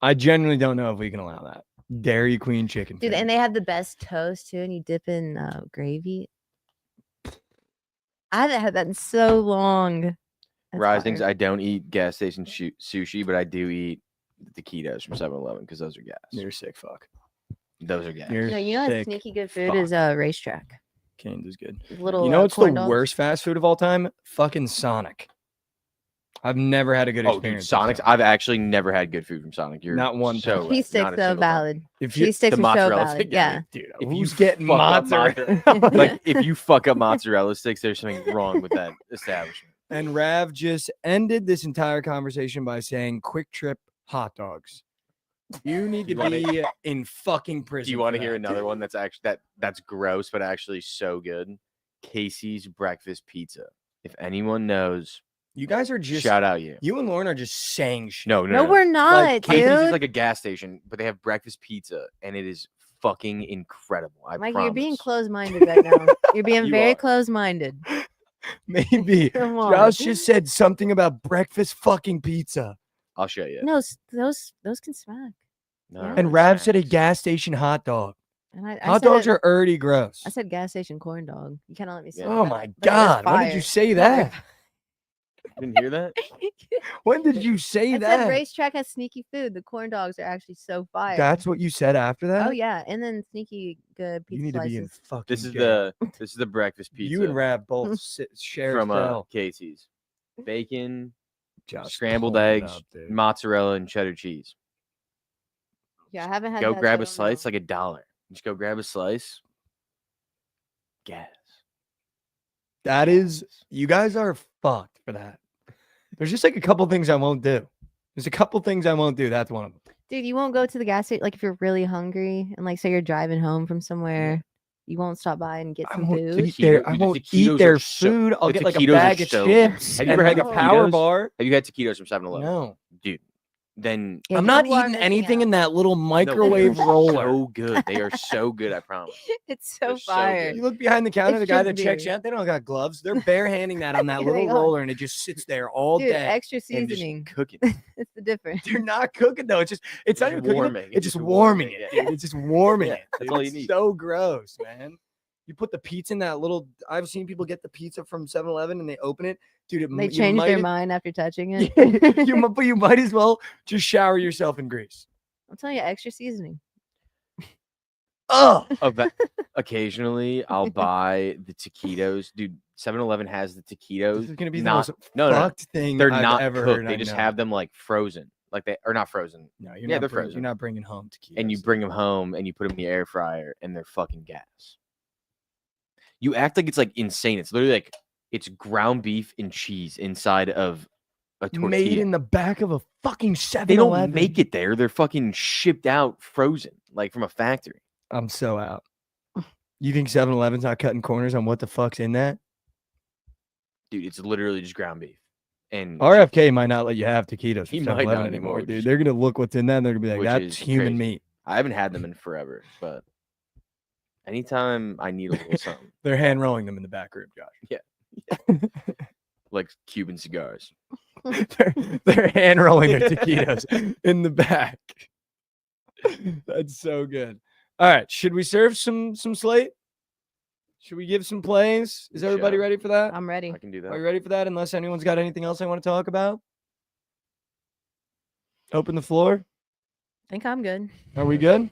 I genuinely don't know if we can allow that. Dairy Queen chicken. Dude, fan. and they have the best toast too, and you dip in gravy. I haven't had that in so long. That's Risings. fire. I don't eat gas station sushi, but I do eat the taquitos from 7-Eleven because those are gas. You're a sick fuck. Those are gas. You're No, you know what sick sneaky good food fuck. is racetrack. Canes is good. Little You know what's the corn dogs. worst fast food of all time? Fucking Sonic. I've never had a good Oh, dude, experience. with Sonic's. I've actually never had good food from Sonic. You're Not one so time. right. Cheese sticks Not a though single time. valid. If you, Cheese sticks the are so mozzarella valid. stick, Yeah. dude, If who's you getting fuck up mozzarella? Like if you fuck up mozzarella sticks, there's something wrong with that establishment. And Rav just ended this entire conversation by saying, "Quick Trip hot dogs." You need to You wanna- be in fucking prison. Do you for want to hear that. another one that's actually that's gross but actually so good? Casey's breakfast pizza. If anyone knows, You guys are just shout out you. you and Lauren are just saying shit. No, No, we're not, Like, dude. Casey's is like a gas station, but they have breakfast pizza, and it is fucking incredible. I Mike, promise. you're being closed-minded right now. You're being You very are. closed-minded. Maybe. Come on. Josh just said something about breakfast fucking pizza. I'll show you. No, those can smack. No, Yeah. And it Rav said a smacks. gas station hot dog. And I Hot said dogs it- are already gross. I said gas station corn dog. You kind of let me say. Yeah. Oh my God. When did you say that? You didn't hear that? When did you say I that? said racetrack has sneaky food. The corn dogs are actually so fire. That's what you said after that? Oh yeah, and then sneaky good pizza You need to be in slices. fucking This is jail. the breakfast pizza. You and Rav both share from cell. Casey's. Bacon, Josh, scrambled pulling it eggs, up, dude. mozzarella, and cheddar cheese. Yeah, I haven't had. Go that, grab so a I don't slice, know. like $1. Just go grab a slice. Gas. That is, you guys are fucked for that. There's just like a couple things I won't do. There's a couple things I won't do. That's one of them. Dude, you won't go to the gas station like if you're really hungry and like say you're driving home from somewhere. You won't stop by and get I some won't food. eat their, Taquitos- I dude, the won't taquitos eat are their so- food. I'll the get like a taquitos are bag of so good. chips Have you and ever like had a the power taquitos? bar. Have you had taquitos from 7-Eleven? No. Dude, then Yeah, I'm not you are eating missing anything out. in that little no, microwave they're roller. so good. They are so good, I promise. It's so They're so fire. good. You look behind the counter, It the guy that should checks be. you out, they don't got gloves. They're barehanding that on that They little are. roller and it just sits there all Dude, day. extra And just seasoning. cooking. It's the difference. They're not cooking though. It's just it's not Just even cooking. warming. It's just warming it. Dude. It's just warming Yeah, it. that's dude. all you It's need. so gross, man. You put the pizza in that little. I've seen people get the pizza from 7-Eleven and they open it, dude. They you change might their as- mind after touching it. but you might as well just shower yourself in grease. I'm telling you, extra seasoning. Oh, Occasionally, I'll buy the taquitos. Dude, 7-Eleven has the taquitos. this is gonna be the not, most no, no, fucked thing they're I've not ever cooked. heard. They I just know. have them like frozen. Like they are not frozen. No, Yeah, they're frozen. You're not bringing home tequila. And you bring them home and you put them in the air fryer and they're fucking gas. You act like it's like insane. It's literally like it's ground beef and cheese inside of a tortilla. made in the back of a fucking 7-Eleven. They don't make it there. They're fucking shipped out frozen, like from a factory. I'm so out. You think 7-Eleven's not cutting corners on what the fuck's in that? Dude, it's literally just ground beef. And RFK might not let you have taquitos He from might 7-Eleven not anymore, anymore, dude. just- They're gonna look what's in that and they're gonna be like, Which that's is human crazy. meat. I haven't had them in forever, but anytime I need a little something, They're hand rolling them in the back room, Josh. like Cuban cigars. they're hand rolling their taquitos in the back. That's so good. All right, should we serve some slate? Should we give some plays? Is everybody Sure. ready for that? I'm ready. I can do Are you that. ready for that? Unless anyone's got anything else I want to talk about. Open the floor. I think I'm good. Are we good?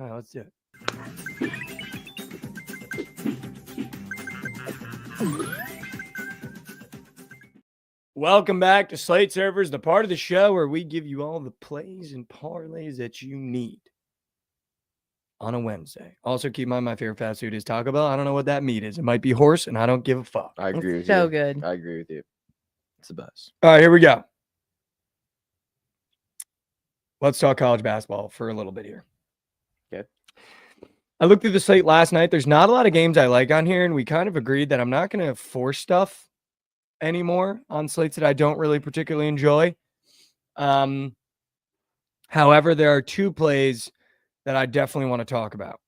All right, let's do it. Welcome back to Slate Servers, the part of the show where we give you all the plays and parlays that you need on a Wednesday. Also, keep in mind my favorite fast food is Taco Bell. I don't know what that meat is. It might be horse, and I don't give a fuck. I agree with It's so you. good. I agree with you. It's the best. All right, here we go. Let's talk college basketball for a little bit here. Okay. I looked through the slate last night. There's not a lot of games I like on here, and we kind of agreed that I'm not going to force stuff anymore on slates that I don't really particularly enjoy. However, there are two plays that I definitely want to talk about.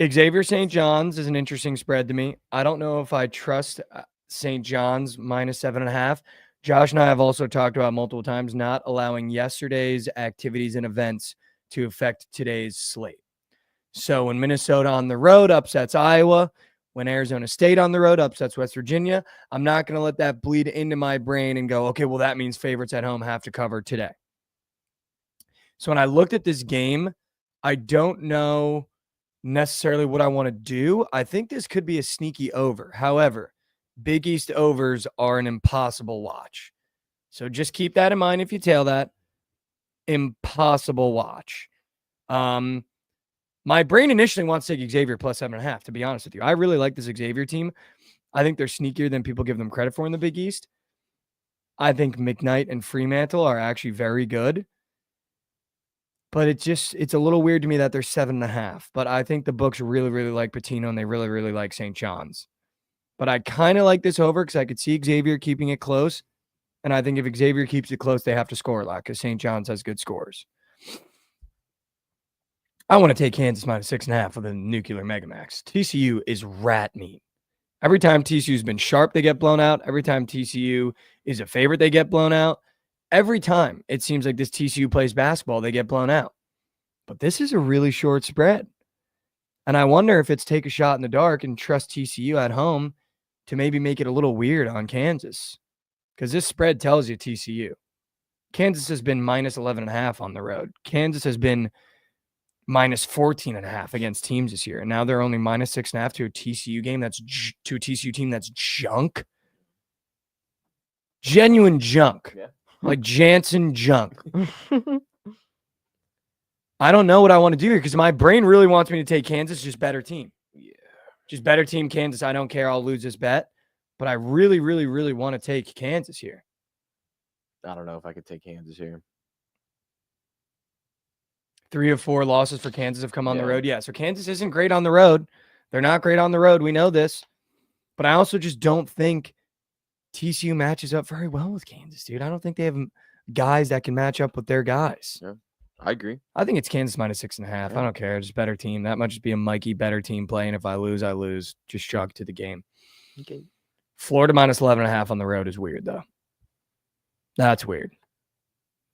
Xavier St. John's is an interesting spread to me. I don't know if I trust St. John's minus 7.5. Josh and I have also talked about multiple times not allowing yesterday's activities and events to affect today's slate. So when Minnesota on the road upsets Iowa, when Arizona State on the road upsets West Virginia, I'm not going to let that bleed into my brain and go, okay, well, that means favorites at home have to cover today. So when I looked at this game, I don't know necessarily what I want to do. I think this could be a sneaky over. However, Big East overs are an impossible watch. So just keep that in mind if you tail that. Impossible watch. My brain initially wants to take Xavier plus 7.5, to be honest with you. I really like this Xavier team. I think they're sneakier than people give them credit for in the Big East. I think McKnight and Fremantle are actually very good. But it's a little weird to me that they're 7.5. But I think the books really, really like Patino and they really, really like St. John's. But I kind of like this over because I could see Xavier keeping it close. And I think if Xavier keeps it close, they have to score a lot because St. John's has good scores. I want to take Kansas minus 6.5 with a nuclear Megamax. TCU is rat meat. Every time TCU's been sharp, they get blown out. Every time TCU is a favorite, they get blown out. Every time it seems like this TCU plays basketball, they get blown out. But this is a really short spread. And I wonder if it's take a shot in the dark and trust TCU at home to maybe make it a little weird on Kansas. Because this spread tells you TCU. Kansas has been minus 11.5 on the road. Kansas has been minus 14.5 against teams this year. And now they're only minus 6.5 to a TCU game. To a TCU team that's junk. Genuine junk. Yeah. Like Jansen junk. I don't know what I want to do here because my brain really wants me to take Kansas, just better team. Yeah. Just better team, Kansas. I don't care. I'll lose this bet. But I really, really, really want to take Kansas here. I don't know if I could take Kansas here. 3 of 4 losses for Kansas have come on the Yeah. road. Yeah, so Kansas isn't great on the road. They're not great on the road. We know this. But I also just don't think TCU matches up very well with Kansas, dude. I don't think they have guys that can match up with their guys. Yeah, I agree. I think it's Kansas minus 6.5. Yeah. I don't care. Just better team. That might just be a Mikey better team play. And if I lose, I lose. Just chalk to the game. Okay. Florida minus 11.5 on the road is weird, though. That's weird.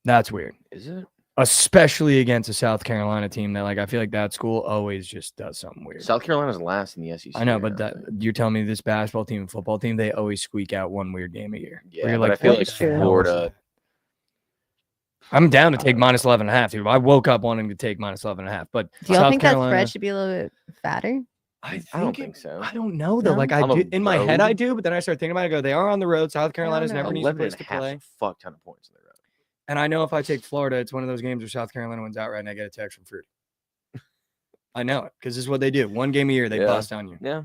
That's weird. Is it? Especially against a South Carolina team that, like, I feel like that school always just does something weird. South Carolina's last in the SEC. I know, right but now, I that think. you're telling me this basketball team and football team, they always squeak out one weird game a year. Yeah, Where you're but I feel what like the hell is Florida. that? I'm down to take minus 11.5, dude. I woke up wanting to take minus 11.5, but Do y'all South think Carolina, that spread should be a little bit fatter? I don't think so. I don't know though. No? Like I On the do in my head, I road? do, but then I start thinking about it. I go, they are on the road. South Carolina's know. never an easy 11 place and to a half play. is a fuck ton of points on the road. And I know if I take Florida, it's one of those games where South Carolina wins outright and I get a text from Fruity. I know it because this is what they do. One game a year, they Yeah. bust on you. Yeah.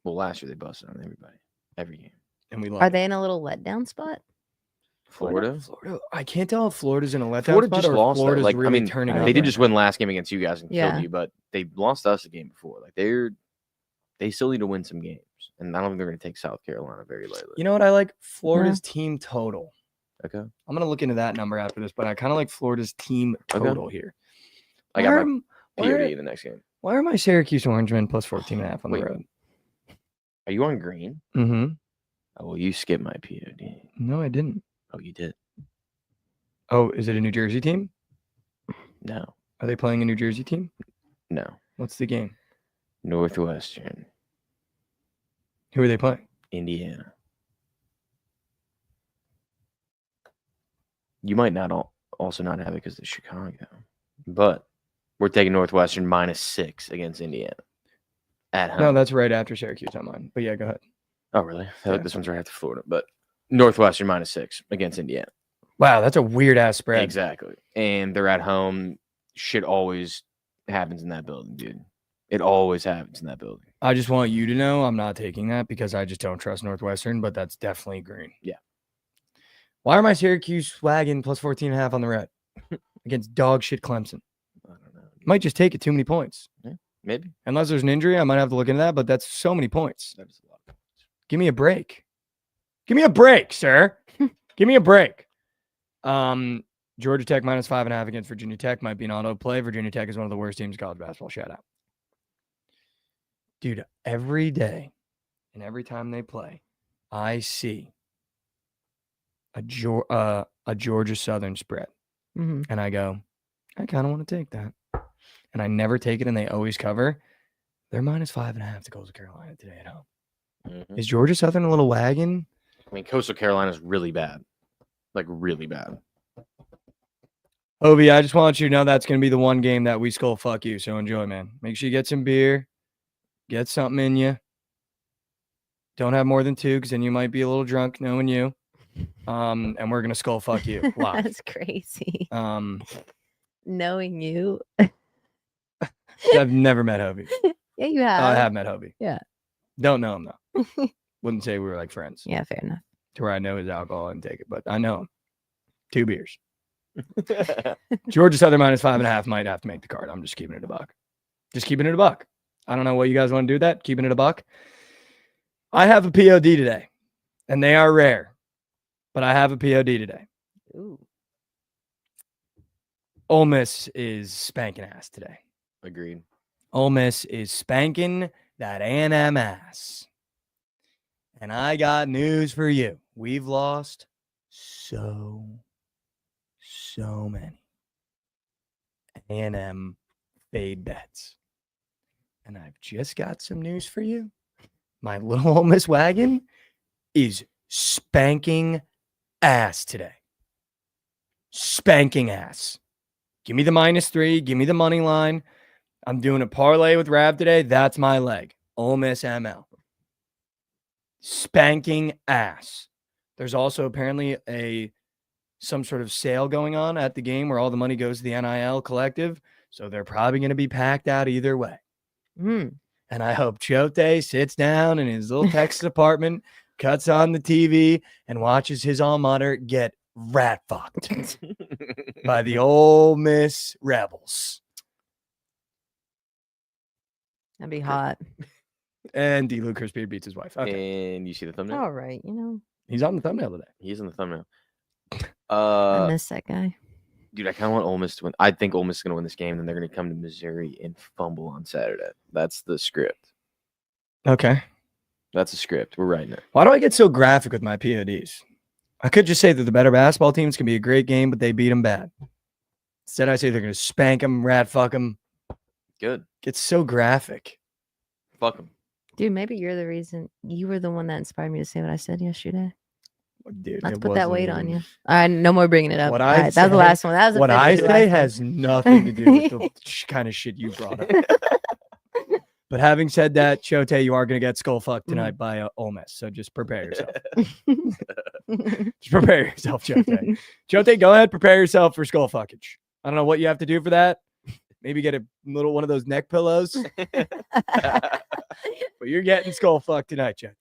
Well, last year they busted on everybody. Every game. And we love Are it. they in a little letdown spot? Florida. Florida. I can't tell if Florida's in a letdown Florida spot just or if lost. Though. Florida's Like, really I mean, turning they up they did right just now. win last game against you guys and Yeah. killed you, but they lost us the game before. Like they still need to win some games, and I don't think they're going to take South Carolina very lightly. You know what I like? Florida's team total. Okay. I'm gonna look into that number after this, but I kind of like Florida's team Okay. total here. I Why got are, my why POD are- in the next game. why are my Syracuse Orangemen plus 14.5 on the Wait. road? Are you on green? Mm-hmm. Oh, well, you skipped my POD. No, I didn't. Oh, you did. Oh, is it a New Jersey team? No, Are they playing a New Jersey team? no. What's the game? Northwestern, Who are they playing? Indiana. You might not also not have it because it's Chicago, but we're taking Northwestern -6 against Indiana at home. No, that's right after Syracuse on mine. But yeah, go ahead. Oh, really? I feel Yeah. like this one's right after Florida, but Northwestern -6 against Indiana. Wow, that's a weird ass spread. Exactly. And they're at home. Shit always happens in that building, dude. It always happens in that building. I just want you to know I'm not taking that because I just don't trust Northwestern, but that's definitely green. Yeah. Why are my Syracuse wagon plus 14.5 on the red against dog shit Clemson? I don't know. Might just take it too many points. Maybe. Unless there's an injury, I might have to look into that, but that's so many points. That is a lot of points. Give me a break. Give me a break, sir. Give me a break. Georgia Tech -5.5 against Virginia Tech might be an auto play. Virginia Tech is one of the worst teams in college basketball. Shout out. Dude, every day and every time they play, I see a Georgia Southern spread. Mm-hmm. And I go, I kind of want to take that. And I never take it, and they always cover. They're -5.5 to Coastal Carolina today at home. Mhm. Is Georgia Southern a little wagon? I mean, Coastal Carolina is really bad. Like, really bad. Ovi, I just want you to know that's going to be the one game that we skull fuck you. So enjoy, man. Make sure you get some beer. Get something in you. Don't have more than 2 because then you might be a little drunk knowing you. And we're going to skull fuck you live. That's crazy. Um, Knowing you. I've never met Hobie. Yeah, you have. I have met Hobie. Yeah. Don't know him, though. Wouldn't say we were like friends. Yeah, fair enough. To where I know his alcohol and take it, but I know him. 2 beers. Georgia Southern -5.5 might have to make the card. I'm just keeping it a buck. Just keeping it a buck. I don't know what you guys want to do with that. Keeping it a buck. I have a POD today, and they are rare, but I have a POD today. Ooh. Ole Miss is spanking ass today. Agreed. Ole Miss is spanking that A&M ass. And I got news for you. We've lost so many A&M fade bets. And I've just got some news for you. My little Ole Miss wagon is spanking ass today. Spanking ass. Give me the -3. Give me the money line. I'm doing a parlay with Rav today. That's my leg. Ole Miss ML. Spanking ass. There's also apparently some sort of sale going on at the game where all the money goes to the NIL collective. So they're probably going to be packed out either way. Mm. And I hope Chote sits down in his little Texas apartment, cuts on the TV, and watches his alma mater get rat fucked by the Ole Miss Rebels. That'd be hot. And D. Luke Beard beats his wife. Okay. And you see the thumbnail? All right, He's on the thumbnail today. He's in the thumbnail. I miss that guy. Dude, I kind of want Ole Miss to win. I think Ole Miss is going to win this game. Then they're going to come to Missouri and fumble on Saturday. That's the script. Okay. That's a script. We're writing it. Why do I get so graphic with my PODs? I could just say that the better basketball teams can be a great game, but they beat them bad. Instead, I say they're going to spank them, rat fuck them. Good. It's so graphic. Fuck them. Dude, maybe you're the reason. You were the one that inspired me to say what I said yesterday. Dude, Let's it put that wasn't weight even- on you. All right, no more bringing it up. What All I right, that was the say- last one. That was What I officially the say last one. has nothing to do with the kind of shit you brought up. But having said that, Chote, you are going to get skull fucked tonight by Ole Miss. So just prepare yourself. Just prepare yourself, Chote. Chote, go ahead, prepare yourself for skull fuckage. I don't know what you have to do for that. Maybe get a little one of those neck pillows. But you're getting skull fucked tonight, Chote.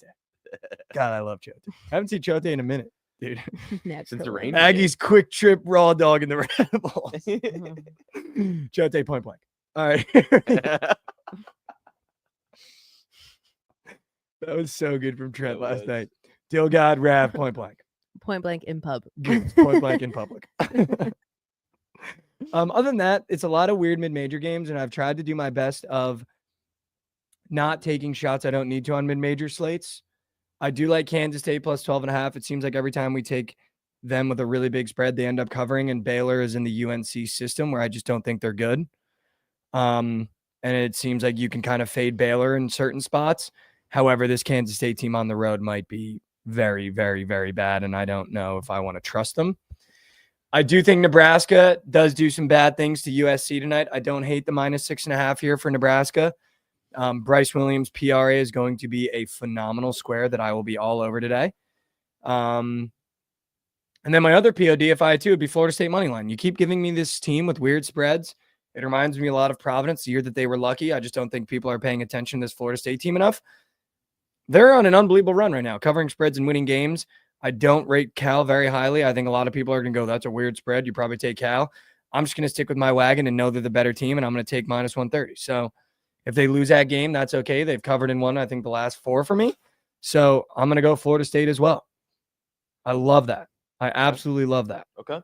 God, I love Chote. I haven't seen Chote in a minute, dude. Next Since the one. rain. Maggie's quick trip raw dog in the Rebels. Chote point blank. All right. That was so good from Trent That last was. night. Dill God, Rav, point blank. Point blank in pub. Good. Point blank in public. Other than that, it's a lot of weird mid-major games, and I've tried to do my best of not taking shots I don't need to on mid-major slates. I do like Kansas State plus 12.5. It seems like every time we take them with a really big spread, they end up covering, and Baylor is in the UNC system where I just don't think they're good. And it seems like you can kind of fade Baylor in certain spots. However, this Kansas State team on the road might be very, very, very bad, and I don't know if I want to trust them. I do think Nebraska does do some bad things to USC tonight. I don't hate the -6.5 here for Nebraska. Bryce Williams' PRA is going to be a phenomenal square that I will be all over today. And then my other POD, if I had to, would be Florida State money line. You keep giving me this team with weird spreads. It reminds me a lot of Providence, the year that they were lucky. I just don't think people are paying attention to this Florida State team enough. They're on an unbelievable run right now, covering spreads and winning games. I don't rate Cal very highly. I think a lot of people are going to go, that's a weird spread. You probably take Cal. I'm just going to stick with my wagon and know they're the better team, and I'm going to take -130. So if they lose that game, that's okay. They've covered and won, I think, the last 4 for me. So I'm going to go Florida State as well. I love that. I absolutely love that. Okay.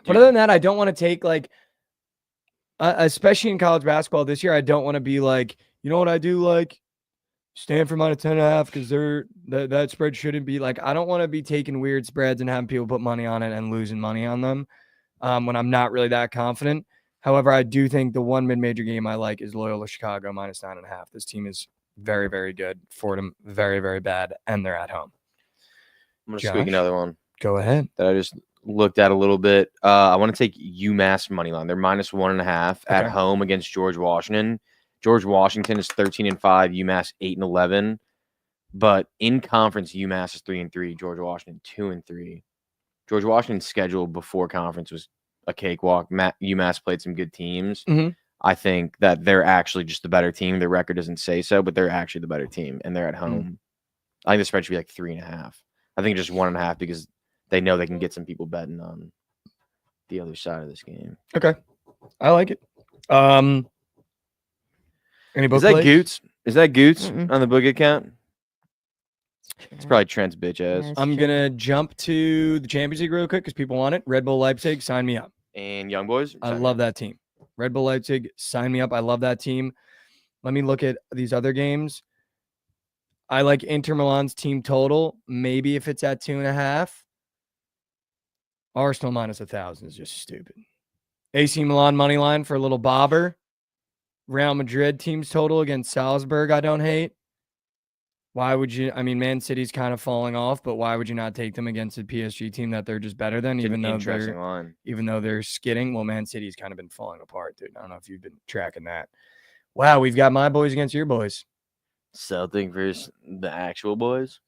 But other than that, I don't want to take especially in college basketball this year, I don't want to be like, you know what I do like? Stanford -10.5 because that spread shouldn't be like. I don't want to be taking weird spreads and having people put money on it and losing money on them when I'm not really that confident. However, I do think the one mid-major game I like is Loyola Chicago -9.5. This team is very, very good. Fordham very, very bad, and they're at home. I'm going to Josh? squeak another one Go ahead. that I just looked at a little bit. I want to take UMass money line. They're -1.5 at Okay. home against George Washington. George Washington is 13-5, UMass 8-11. But in conference, UMass is 3-3, George Washington 2-3. George Washington's schedule before conference was a cakewalk. UMass played some good teams. Mhm. I think that they're actually just the better team. Their record doesn't say so, but they're actually the better team, and they're at home. I think the spread should be like 3.5. I think just 1.5 because they know they can get some people betting on the other side of this game. Okay. I like it. Any book Is that plays? Goots? Is that Goots Mm-mm. on the Bookit account? It's probably Trent's bitch ass. Yeah. I'm Sure. going to jump to the Champions League real quick because people want it. Red Bull Leipzig, sign me up. And Young Boys. I love that team. Red Bull Leipzig, sign me up. I love that team. Let me look at these other games. I like Inter Milan's team total. Maybe if it's at 2.5. Arsenal minus 1,000 is just stupid. AC Milan money line for a little bobber. Real Madrid team's total against Salzburg, I don't hate. Why would you? I mean, Man City's kind of falling off, but why would you not take them against a PSG team that they're just better than, even though they're skidding? Well, Man City's kind of been falling apart, dude. I don't know if you've been tracking that. Wow, we've got my boys against your boys. Celtic versus the actual boys.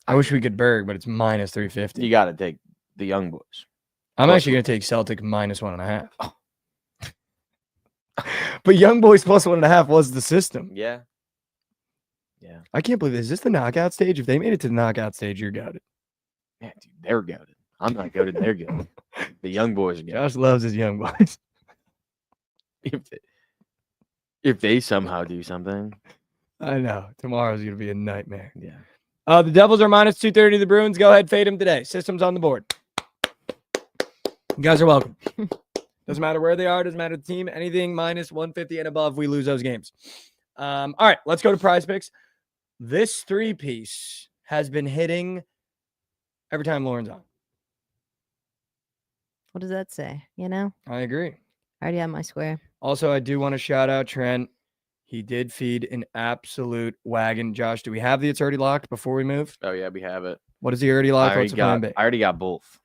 I wish we could Berg, but it's minus 350. You got to take the Young Boys. I'm actually going to take Celtic minus 1.5. Oh. But Young Boys plus 1.5 was the system. Yeah. Yeah. I can't believe this. Is this the knockout stage? If they made it to the knockout stage, you're goated. Yeah, dude, they're goated. I'm not goated. They're goated. The Young Boys are goated. Josh loves his Young Boys. If they somehow do something. I know. Tomorrow's going to be a nightmare. Yeah. The Devils are minus 230 to the Bruins. Go ahead, fade them today. System's on the board. You guys are welcome. Doesn't matter where they are. Doesn't matter the team. Anything minus 150 and above, we lose those games. All right, let's go to Prize Picks. This 3-piece has been hitting every time Lauren's on. What does that say? You know? I agree. I already have my square. Also, I do want to shout out Trent. He did feed an absolute wagon. Josh, do we have the It's Already Locked before we move? Oh, yeah, we have it. What is the Already Locked? What's the plan B? I already got both.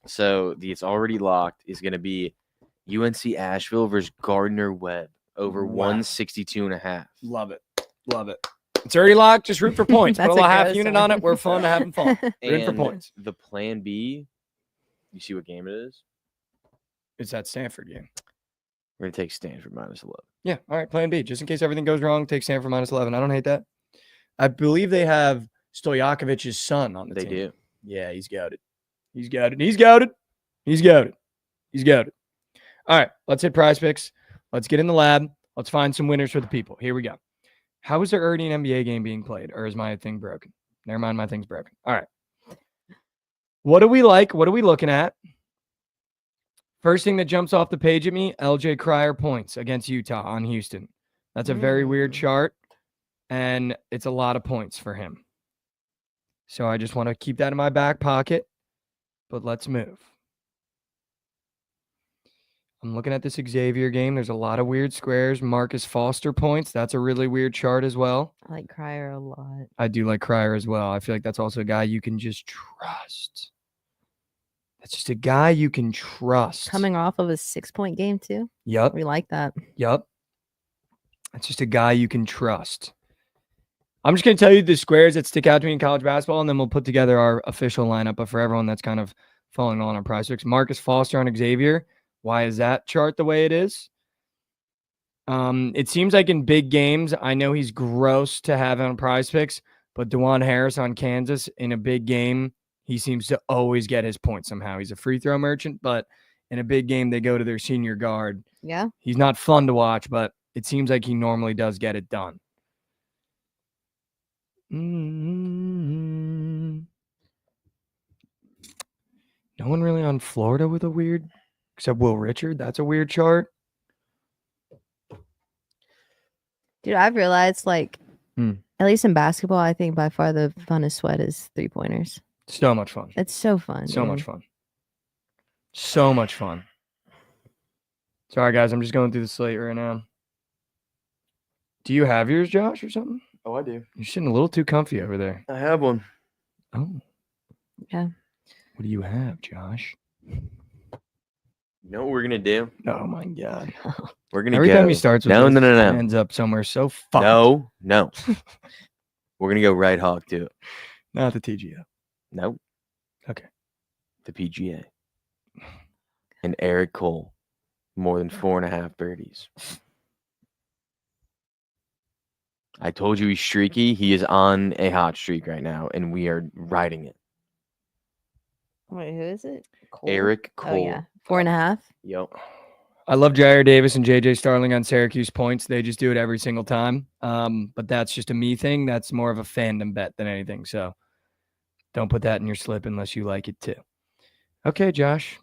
So the It's Already Locked is going to be UNC Asheville versus Gardner Webb over 162.5. Love it. Love it. It's already locked. Just root for points. Put a little half unit on it. We're fun to having fun. Root for points. The plan B, you see what game it is? It's that Stanford game. We're going to take Stanford minus 11. Yeah. All right. Plan B. Just in case everything goes wrong, take Stanford minus 11. I don't hate that. I believe they have Stojakovic's son on the team. They do. Yeah, he's goated. He's goated. He's goated. He's goated. He's goated. All right. Let's hit Prize Picks. Let's get in the lab. Let's find some winners for the people. Here we go. How is there already an NBA game being played? Or is my thing broken? Never mind. My thing's broken. All right. What do we like? What are we looking at? First thing that jumps off the page at me, LJ Cryer points against Utah on Houston. That's a very weird chart, and it's a lot of points for him. So I just want to keep that in my back pocket, but let's move. I'm looking at this Xavier game. There's a lot of weird squares. Marcus Foster points. That's a really weird chart as well. I like Cryer a lot. I do like Cryer as well. I feel like that's also a guy you can just trust. That's just a guy you can trust. Coming off of a 6-point game, too. Yep. We like that. Yep. That's just a guy you can trust. I'm just going to tell you the squares that stick out to me in college basketball, and then we'll put together our official lineup. But for everyone that's kind of following on our Prize Picks, Marcus Foster on Xavier. Why is that chart the way it is? It seems like in big games, I know he's gross to have on Prize Picks, but DeJuan Harris on Kansas in a big game, he seems to always get his points somehow. He's a free throw merchant, but in a big game, they go to their senior guard. Yeah. He's not fun to watch, but it seems like he normally does get it done. No one really on Florida with a weird, except Will Richard. That's a weird chart. Dude, I've realized, like, at least in basketball, I think by far the funnest sweat is 3-pointers. So much fun. It's so fun. So much fun. So much fun. Sorry, guys. I'm just going through the slate right now. Do you have yours, Josh, or something? Oh, I do. You're sitting a little too comfy over there. I have one. Oh. Yeah. What do you have, Josh? You know what we're going to do? Oh, my God. We're going to Every time he starts with this, No. ends up somewhere so fucked. No. We're going to go right hawk to it. Not the TGO. No. Okay. The PGA. And Eric Cole. More than 4.5 birdies. I told you he's streaky. He is on a hot streak right now, and we are riding it. Wait, who is it? Cole? Eric Cole. Oh, yeah. 4.5? Yep. I love Jair Davis and JJ Starling on Syracuse points. They just do it every single time. But that's just a me thing. That's more of a fandom bet than anything. So don't put that in your slip unless you like it too. Okay, Josh.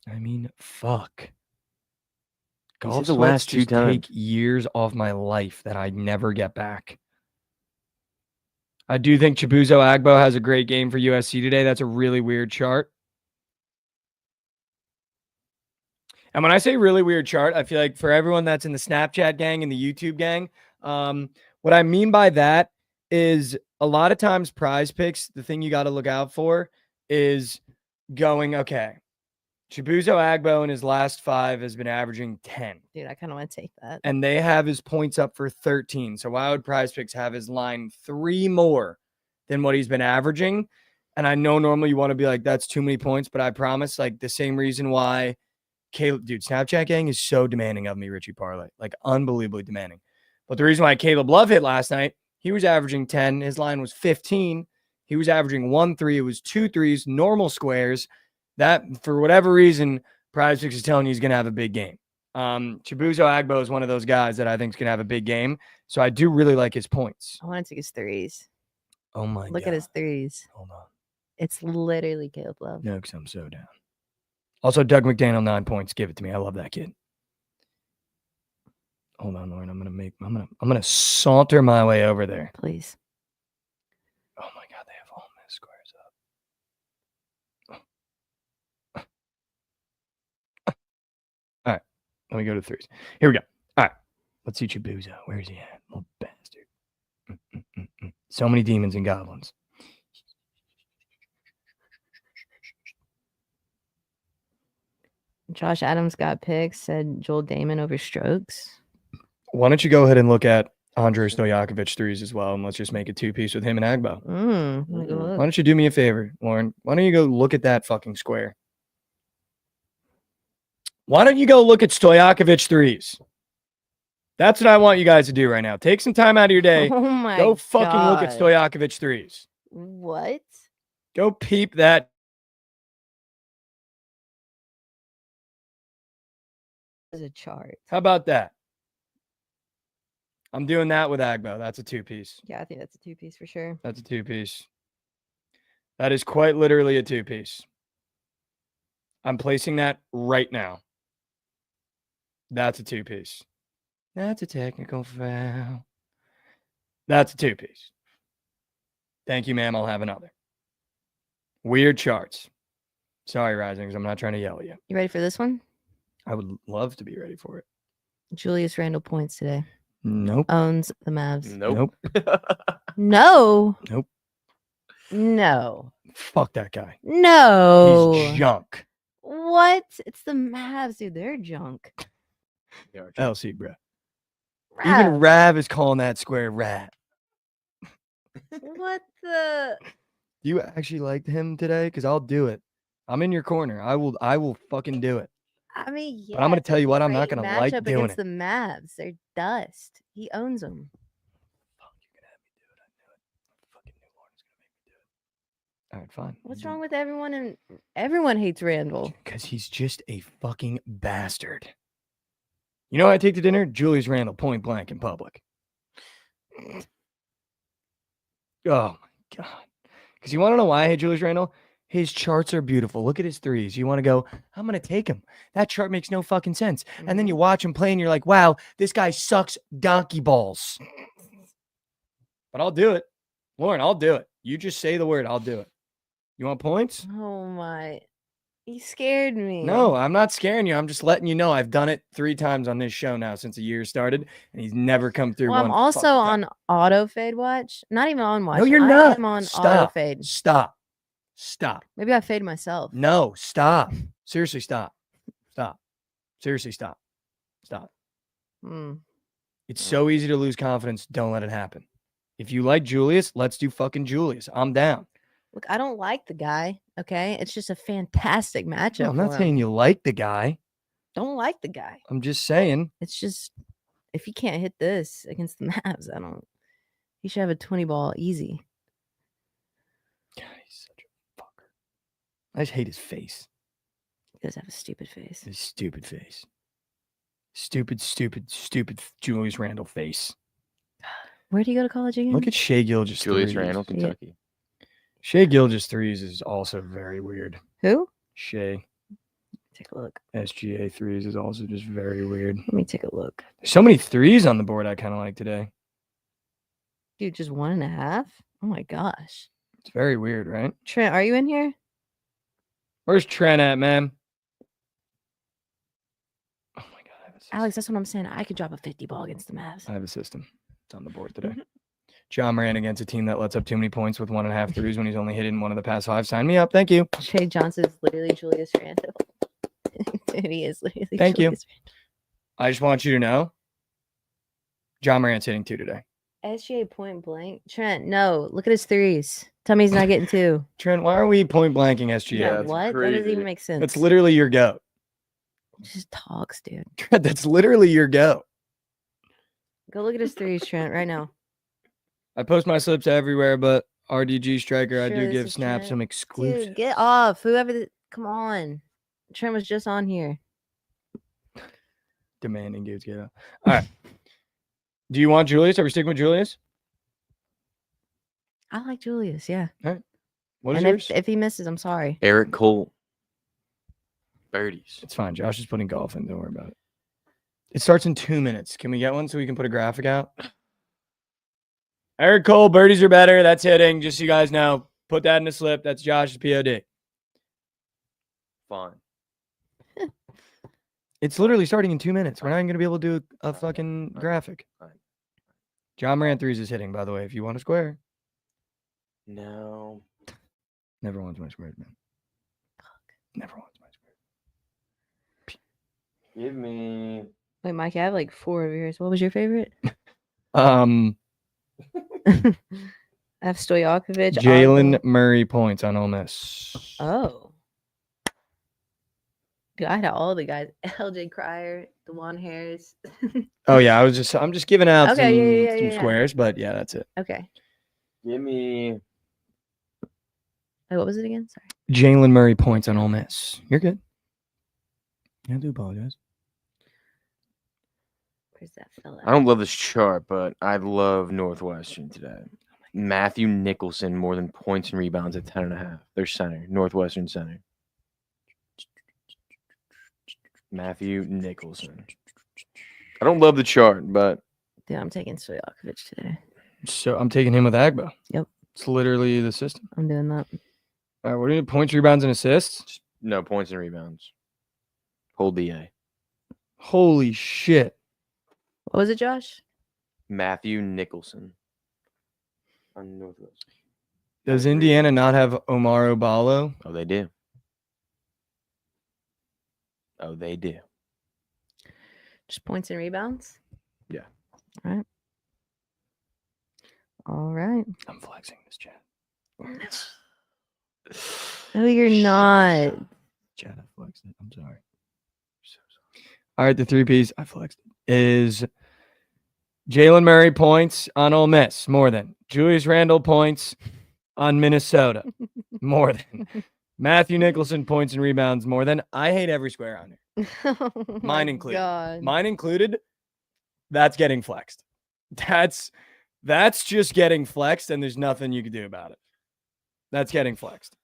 I mean, fuck. These are Golf the sweats last two just take times. years off my life that I never get back. I do think Chibuzo Agbo has a great game for USC today. That's a really weird chart. And when I say really weird chart, I feel like for everyone that's in the Snapchat gang and the YouTube gang, what I mean by that is a lot of times Prize Picks, the thing you got to look out for is going, okay, Chibuzo Agbo in his last 5 has been averaging 10. Dude, I kind of want to take that. And they have his points up for 13. So why would Prize Picks have his line 3 more than what he's been averaging? And I know normally you want to be like, that's too many points, but I promise, like, the same reason why Caleb, dude, Snapchat gang is so demanding of me, Richie Parlay, like unbelievably demanding. But the reason why Caleb Love hit last night, he was averaging 10. His line was 15. He was averaging 1 3. It was 2 3s, normal squares. That, for whatever reason, Prize Picks is telling you he's going to have a big game. Chibuzo Agbo is one of those guys that I think is going to have a big game. So I do really like his points. I want to take his threes. Oh, my God. Look at his threes. Hold on. It's literally Caleb Love. No, because I'm so down. Also, Doug McDaniel, 9 points. Give it to me. I love that kid. Hold on, Lauren. I'm gonna saunter my way over there. Please. Oh my God, they have all missed squares up. All right, let me go to threes. Here we go. All right, let's see Chibuzo. Where is he at? Little bastard. So many demons and goblins. Josh Adams got picks, said Joel Damon over Strokes. Why don't you go ahead and look at Andrei Stojakovic threes as well, and let's just make a 2-piece with him and Agbo. Let me go look. Why don't you do me a favor, Lauren? Why don't you go look at that fucking square? Why don't you go look at Stojakovic threes? That's what I want you guys to do right now. Take some time out of your day. Oh my Go fucking God. look at Stojakovic threes. What? Go peep that. There's a chart. How about that? I'm doing that with Agbo. That's a 2-piece. Yeah, I think that's a 2-piece for sure. That's a 2-piece. That is quite literally a 2-piece. I'm placing that right now. That's a 2-piece. That's a technical foul. That's a 2-piece. Thank you, ma'am. I'll have another. Weird charts. Sorry, Risings. I'm not trying to yell at you. You ready for this one? I would love to be ready for it. Julius Randle points today. Nope. Owns the Mavs. Nope. No. Nope. No. Fuck that guy. No. He's junk. What? It's the Mavs, dude. They're junk. LC, bro. Rav. Even Rav is calling that square rat. What the? You actually liked him today? Because I'll do it. I'm in your corner. I will fucking do it. I mean, yeah. But I'm going to it's tell a you what, I'm not great going to like matchup doing against it. the Mavs. They're dust. He owns them. Fuck, you're going to have me do it. I knew it. Fucking knew Lauren's going to make me do it. All right, fine. What's wrong with everyone? And everyone hates Randall. Because he's just a fucking bastard. You know what I take to dinner? Julius Randle, point blank in public. Oh, my God. Because you want to know why I hate Julius Randle? His charts are beautiful. Look at his threes. You want to go, I'm going to take him. That chart makes no fucking sense. And then you watch him play and you're like, wow, this guy sucks donkey balls. But I'll do it. Lauren, I'll do it. You just say the word. I'll do it. You want points? Oh my. You scared me. No, I'm not scaring you. I'm just letting you know I've done it 3 times on this show now since the year started, and he's never come through. Well, I'm one also fucking on time. auto fade watch. Not even on watch. No, you're I not. am on auto Stop. fade. Stop. Stop. Maybe I fade myself. No, stop. Seriously, stop. Stop. Seriously, stop. Stop. It's so easy to lose confidence. Don't let it happen. If you like Julius, let's do fucking Julius. I'm down. Look, I don't like the guy. Okay, it's just a fantastic matchup. No, I'm not for him. saying you like the guy. Don't like the guy. I'm just saying. It's just if he can't hit this against the Mavs, I don't. He should have a 20 ball easy. God, he's such a fucker. I just hate his face. He does have a stupid face. His stupid face. Stupid Julius Randle face. Where do you go to college again? Look at Shea Gilgeous Julius threes. Randle, Kentucky. Shea Gilgeous threes is also very weird. Who? Shea. take a look. SGA threes is also just very weird. Let me take a look. There's so many threes on the board I kind of like today. Dude, just 1.5? Oh my gosh. It's very weird, right? Trent, are you in here? Where's Trent at, man? Oh my God. I have a system. Alex, that's what I'm saying. I could drop a 50 ball against the Mavs. I have a system. It's on the board today. John Moran against a team that lets up too many points with 1.5 threes when he's only hitting one of the past 5. Sign me up. Thank you. Trey Johnson's literally Julius Randle. Dude, he is literally Thank you. Julius I just want you to know John Moran's hitting 2 today. Randle. SGA point blank. Trent, no. Look at his threes. Tell me he's not getting 2. Trent, why are we point blanking SGA? Yeah, Yeah, that's what? That doesn't crazy. even make sense. That's literally your goat. Just talks, dude. Trent, that's literally your goat. Go look at his threes, Trent, right now. I post my slips everywhere, but RDG Striker, I Sure, do this give is Snap Trent. some exclusive. Dude, get off. Come on. Trent was just on here. Demanding dudes get up. All right. Do you want Julius? Are we sticking with Julius? I like Julius, yeah. What is And yours? if he misses, I'm sorry. Eric Cole. Birdies. It's fine. Josh is putting golf in. Don't worry about it. It starts in 2 minutes. Can we get one so we can put a graphic out? Eric Cole, birdies are better. That's hitting. Just so you guys know. Put that in the slip. That's Josh's POD. Fine. It's literally starting in 2 minutes. We're not even going to be able to do a fucking graphic. Fine. John Moran threes is hitting, by the way, if you want a square. No. Never wants my squares, man. Never wants my squares. Give me. Wait, Mike, I have like 4 of yours. What was your favorite? Um, I have Stojakovic. Jalen Otto. Murray points on Ole Miss. Oh. Dude, I had all the guys. LJ Cryer, DeJuan Harris. Oh yeah, I'm just giving out Okay, some yeah. squares, but yeah, that's it. Okay. Give me. Wait, what was it again? Sorry. Jalen Murray points on Ole Miss. You're good. I do apologize. Where's that fella? I don't love this chart, but I love Northwestern today. Matthew Nicholson more than points and rebounds at 10.5. Their center, Northwestern center. Matthew Nicholson. I don't love the chart, but Dude, I'm taking Stojakovic today. So I'm taking him with Agbo. Yep. It's literally the system. I'm doing that. All right, what are you points, rebounds, and assists? no points and rebounds. Hold the A. Holy shit. What was it, Josh? Matthew Nicholson on Northwest. Does Indiana not have Omar Obalo? Oh, they do. Oh, they do. Just points and rebounds? Yeah. All right. All right. I'm flexing this chat. No, you're not. Chat, I flexed it. I'm sorry. So sorry. All right, the 3-piece I flexed it is Jalen Murray points on Ole Miss, more than. Julius Randle points on Minnesota, more than. Matthew Nicholson points and rebounds, more than. I hate every square on here. Oh Mine my included. God. Mine included. That's getting flexed. That's just getting flexed, and there's nothing you can do about it. That's getting flexed.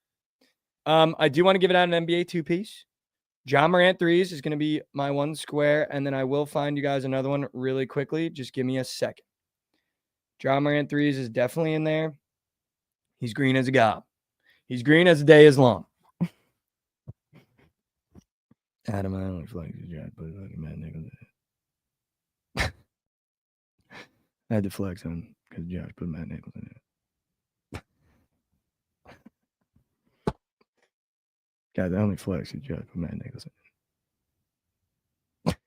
I do want to give it out an NBA 2-piece. John Morant threes is going to be my one square, and then I will find you guys another one really quickly. Just give me a second. John Morant threes is definitely in there. He's green as a gob. He's green as the day is long. Adam, I only flex his jack, but fucking Matt Nichols. I had to flex him because Josh put Matt Nichols in it. Guys, I only flex because Josh put Matt Nichols in it.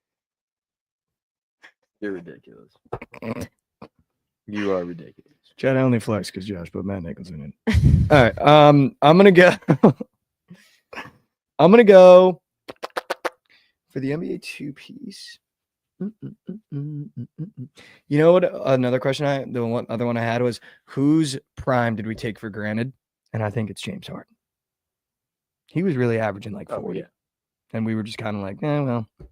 You're ridiculous. You are ridiculous. Chad, I only flex because Josh put Matt Nichols in it. All right. I'm gonna go. I'm gonna go for the NBA 2-piece. You know what? Another question other one I had was, whose prime did we take for granted? And I think it's James Harden. He was really averaging like 40. yeah. And we were just kind of like, well. You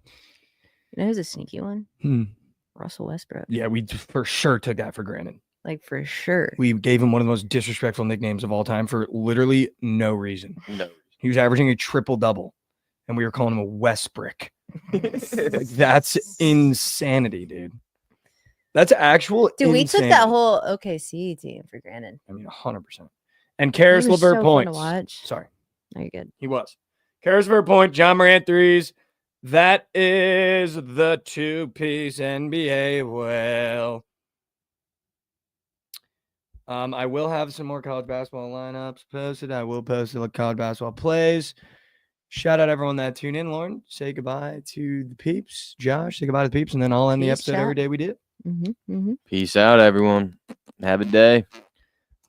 know who's a sneaky one? Russell Westbrook. Yeah, we for sure took that for granted. Like, for sure. We gave him one of the most disrespectful nicknames of all time for literally no reason. No. He was averaging a triple-double. and we were calling him a Westbrick. Like, that's insanity, dude. That's actual Dude, we insanity. took that whole OKC team for granted. I mean, 100%. And Karis He was LeVert so fun to points. watch. Sorry. No, you're good. He was. Karis LeVert point, John Morant threes. That is the two-piece NBA. Well, I will have some more college basketball lineups posted. I will post the college basketball plays. Shout out everyone that tuned in. Lauren, say goodbye to the peeps. Josh, say goodbye to the peeps, and then I'll end the Peace, episode chat. every day we did. Peace out, everyone. Have a day.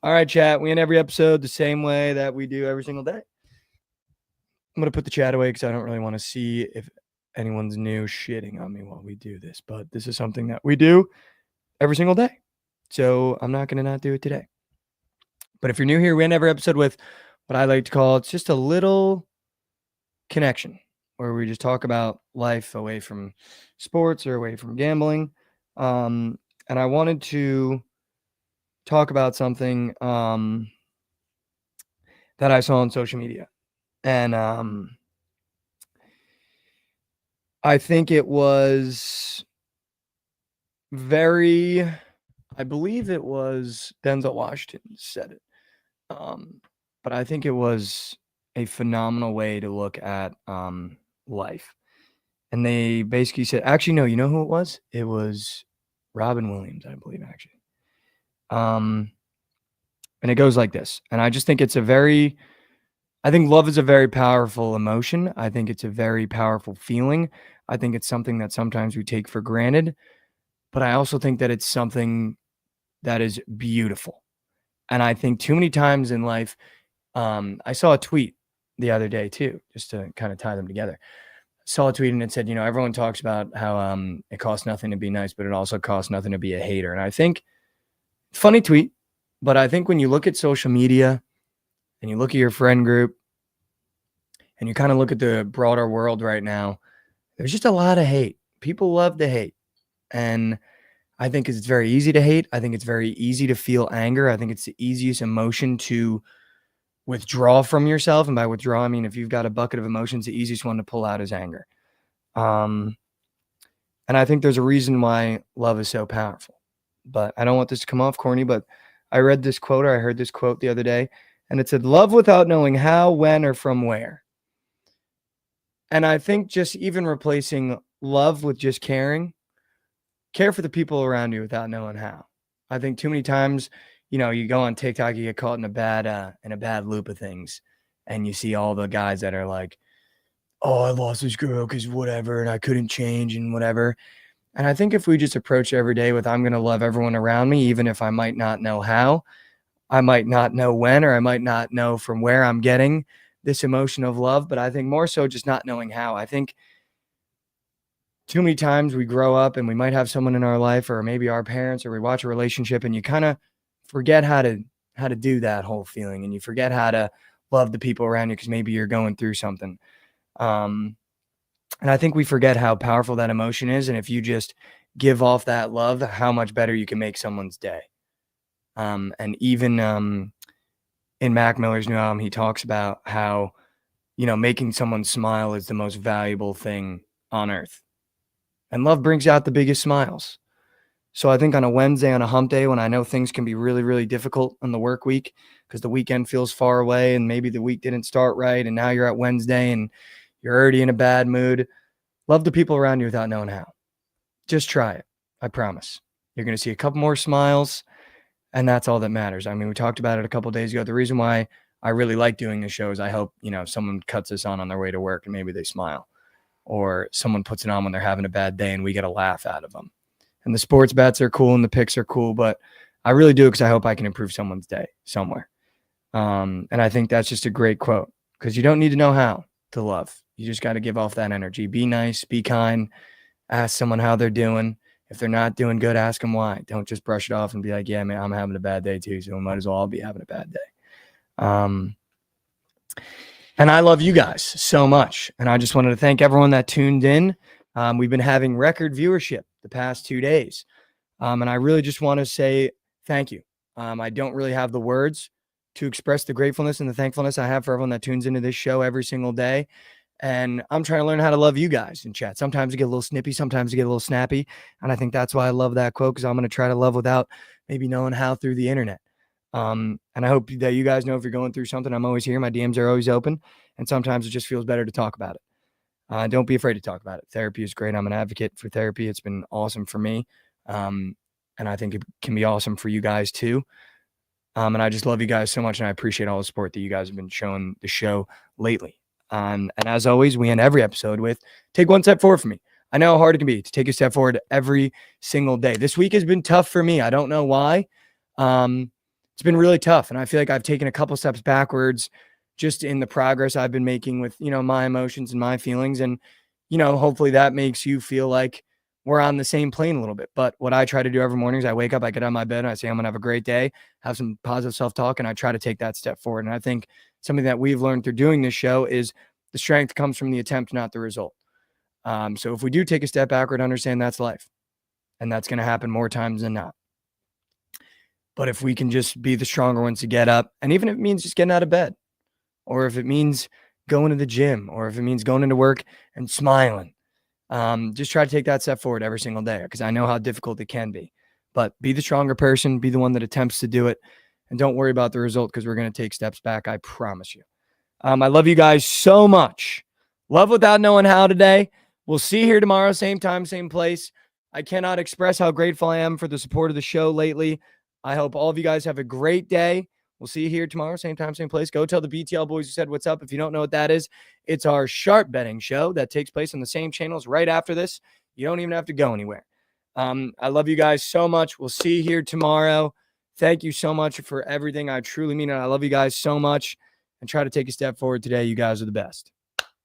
All right, chat. We end every episode the same way that we do every single day. I'm going to put the chat away because I don't really want to see if anyone's new shitting on me while we do this. But this is something that we do every single day. So I'm not going to not do it today. But if you're new here, we end every episode with what I like to call, it's just a little connection where we just talk about life away from sports or away from gambling. And I wanted to talk about something that I saw on social media. And I think it was I believe it was Denzel Washington said it. But I think it was a phenomenal way to look at life. And they basically said, actually, no, you know who it was? It was Robin Williams, I believe, actually. And it goes like this. And I just think I think love is a very powerful emotion. I think it's a very powerful feeling. I think it's something that sometimes we take for granted. But I also think that it's something that is beautiful. And I think too many times in life, I saw a tweet the other day too, just to kind of tie them together. Saw a tweet and it said, everyone talks about how it costs nothing to be nice, but it also costs nothing to be a hater. And I think, funny tweet, but I think when you look at social media and you look at your friend group and you kind of look at the broader world right now, there's just a lot of hate. People love to hate. And I think it's very easy to hate. I think it's very easy to feel anger. I think it's the easiest emotion to withdraw from yourself. And by withdraw, I mean, if you've got a bucket of emotions, the easiest one to pull out is anger. And I think there's a reason why love is so powerful. But I don't want this to come off corny, but I read this quote, or I heard this quote the other day, and it said, love without knowing how, when, or from where. And I think just even replacing love with just caring, care for the people around you without knowing how. I think too many times, you go on TikTok, you get caught in a bad loop of things, and you see all the guys that are like, oh, I lost this girl because whatever, and I couldn't change and whatever. And I think if we just approach every day with, I'm going to love everyone around me, even if I might not know how, I might not know when, or I might not know from where I'm getting this emotion of love, but I think more so just not knowing how. I think too many times we grow up and we might have someone in our life, or maybe our parents, or we watch a relationship and you kind of forget how to do that whole feeling, and you forget how to love the people around you because maybe you're going through something. And I think we forget how powerful that emotion is. And if you just give off that love, how much better you can make someone's day. And even in Mac Miller's new album, he talks about how, making someone smile is the most valuable thing on earth. And love brings out the biggest smiles. So I think on a Wednesday, on a hump day, when I know things can be really, really difficult on the work week because the weekend feels far away and maybe the week didn't start right, and now you're at Wednesday and you're already in a bad mood, love the people around you without knowing how. Just try it. I promise. You're going to see a couple more smiles, and that's all that matters. I mean, we talked about it a couple of days ago. The reason why I really like doing this show is I hope, someone cuts this on their way to work and maybe they smile, or someone puts it on when they're having a bad day and we get a laugh out of them. And the sports bets are cool and the picks are cool, but I really do it because I hope I can improve someone's day somewhere. And I think that's just a great quote, because you don't need to know how to love. You just got to give off that energy. Be nice, be kind, ask someone how they're doing. If they're not doing good, ask them why. Don't just brush it off and be like, yeah, man, I'm having a bad day too, so we might as well all be having a bad day. And I love you guys so much. And I just wanted to thank everyone that tuned in. We've been having record viewership the past 2 days. And I really just want to say thank you. I don't really have the words to express the gratefulness and the thankfulness I have for everyone that tunes into this show every single day. And I'm trying to learn how to love you guys in chat. Sometimes you get a little snippy, sometimes you get a little snappy. And I think that's why I love that quote, because I'm going to try to love without maybe knowing how through the internet. And I hope that you guys know if you're going through something, I'm always here. My DMs are always open. And sometimes it just feels better to talk about it. Don't be afraid to talk about it. Therapy is great. I'm an advocate for therapy. It's been awesome for me. And I think it can be awesome for you guys too. And I just love you guys so much. And I appreciate all the support that you guys have been showing the show lately. And as always, we end every episode with take one step forward for me. I know how hard it can be to take a step forward every single day. This week has been tough for me. I don't know why. It's been really tough. And I feel like I've taken a couple steps backwards just in the progress I've been making with, my emotions and my feelings. And, hopefully that makes you feel like we're on the same plane a little bit. But what I try to do every morning is I wake up, I get out of my bed, and I say, I'm going to have a great day, have some positive self-talk, and I try to take that step forward. And I think something that we've learned through doing this show is the strength comes from the attempt, not the result. So if we do take a step backward, understand that's life. And that's going to happen more times than not. But if we can just be the stronger ones to get up, and even if it means just getting out of bed, or if it means going to the gym, or if it means going into work and smiling, just try to take that step forward every single day, because I know how difficult it can be. But be the stronger person, be the one that attempts to do it, and don't worry about the result, because we're going to take steps back. I promise you. I love you guys so much. Love without knowing how today. We'll see you here tomorrow, same time, same place. I cannot express how grateful I am for the support of the show lately. I hope all of you guys have a great day. We'll see you here tomorrow, same time, same place. Go tell the BTL boys who said what's up. If you don't know what that is, it's our sharp betting show that takes place on the same channels right after this. You don't even have to go anywhere. I love you guys so much. We'll see you here tomorrow. Thank you so much for everything. I truly mean it. I love you guys so much, and try to take a step forward today. You guys are the best.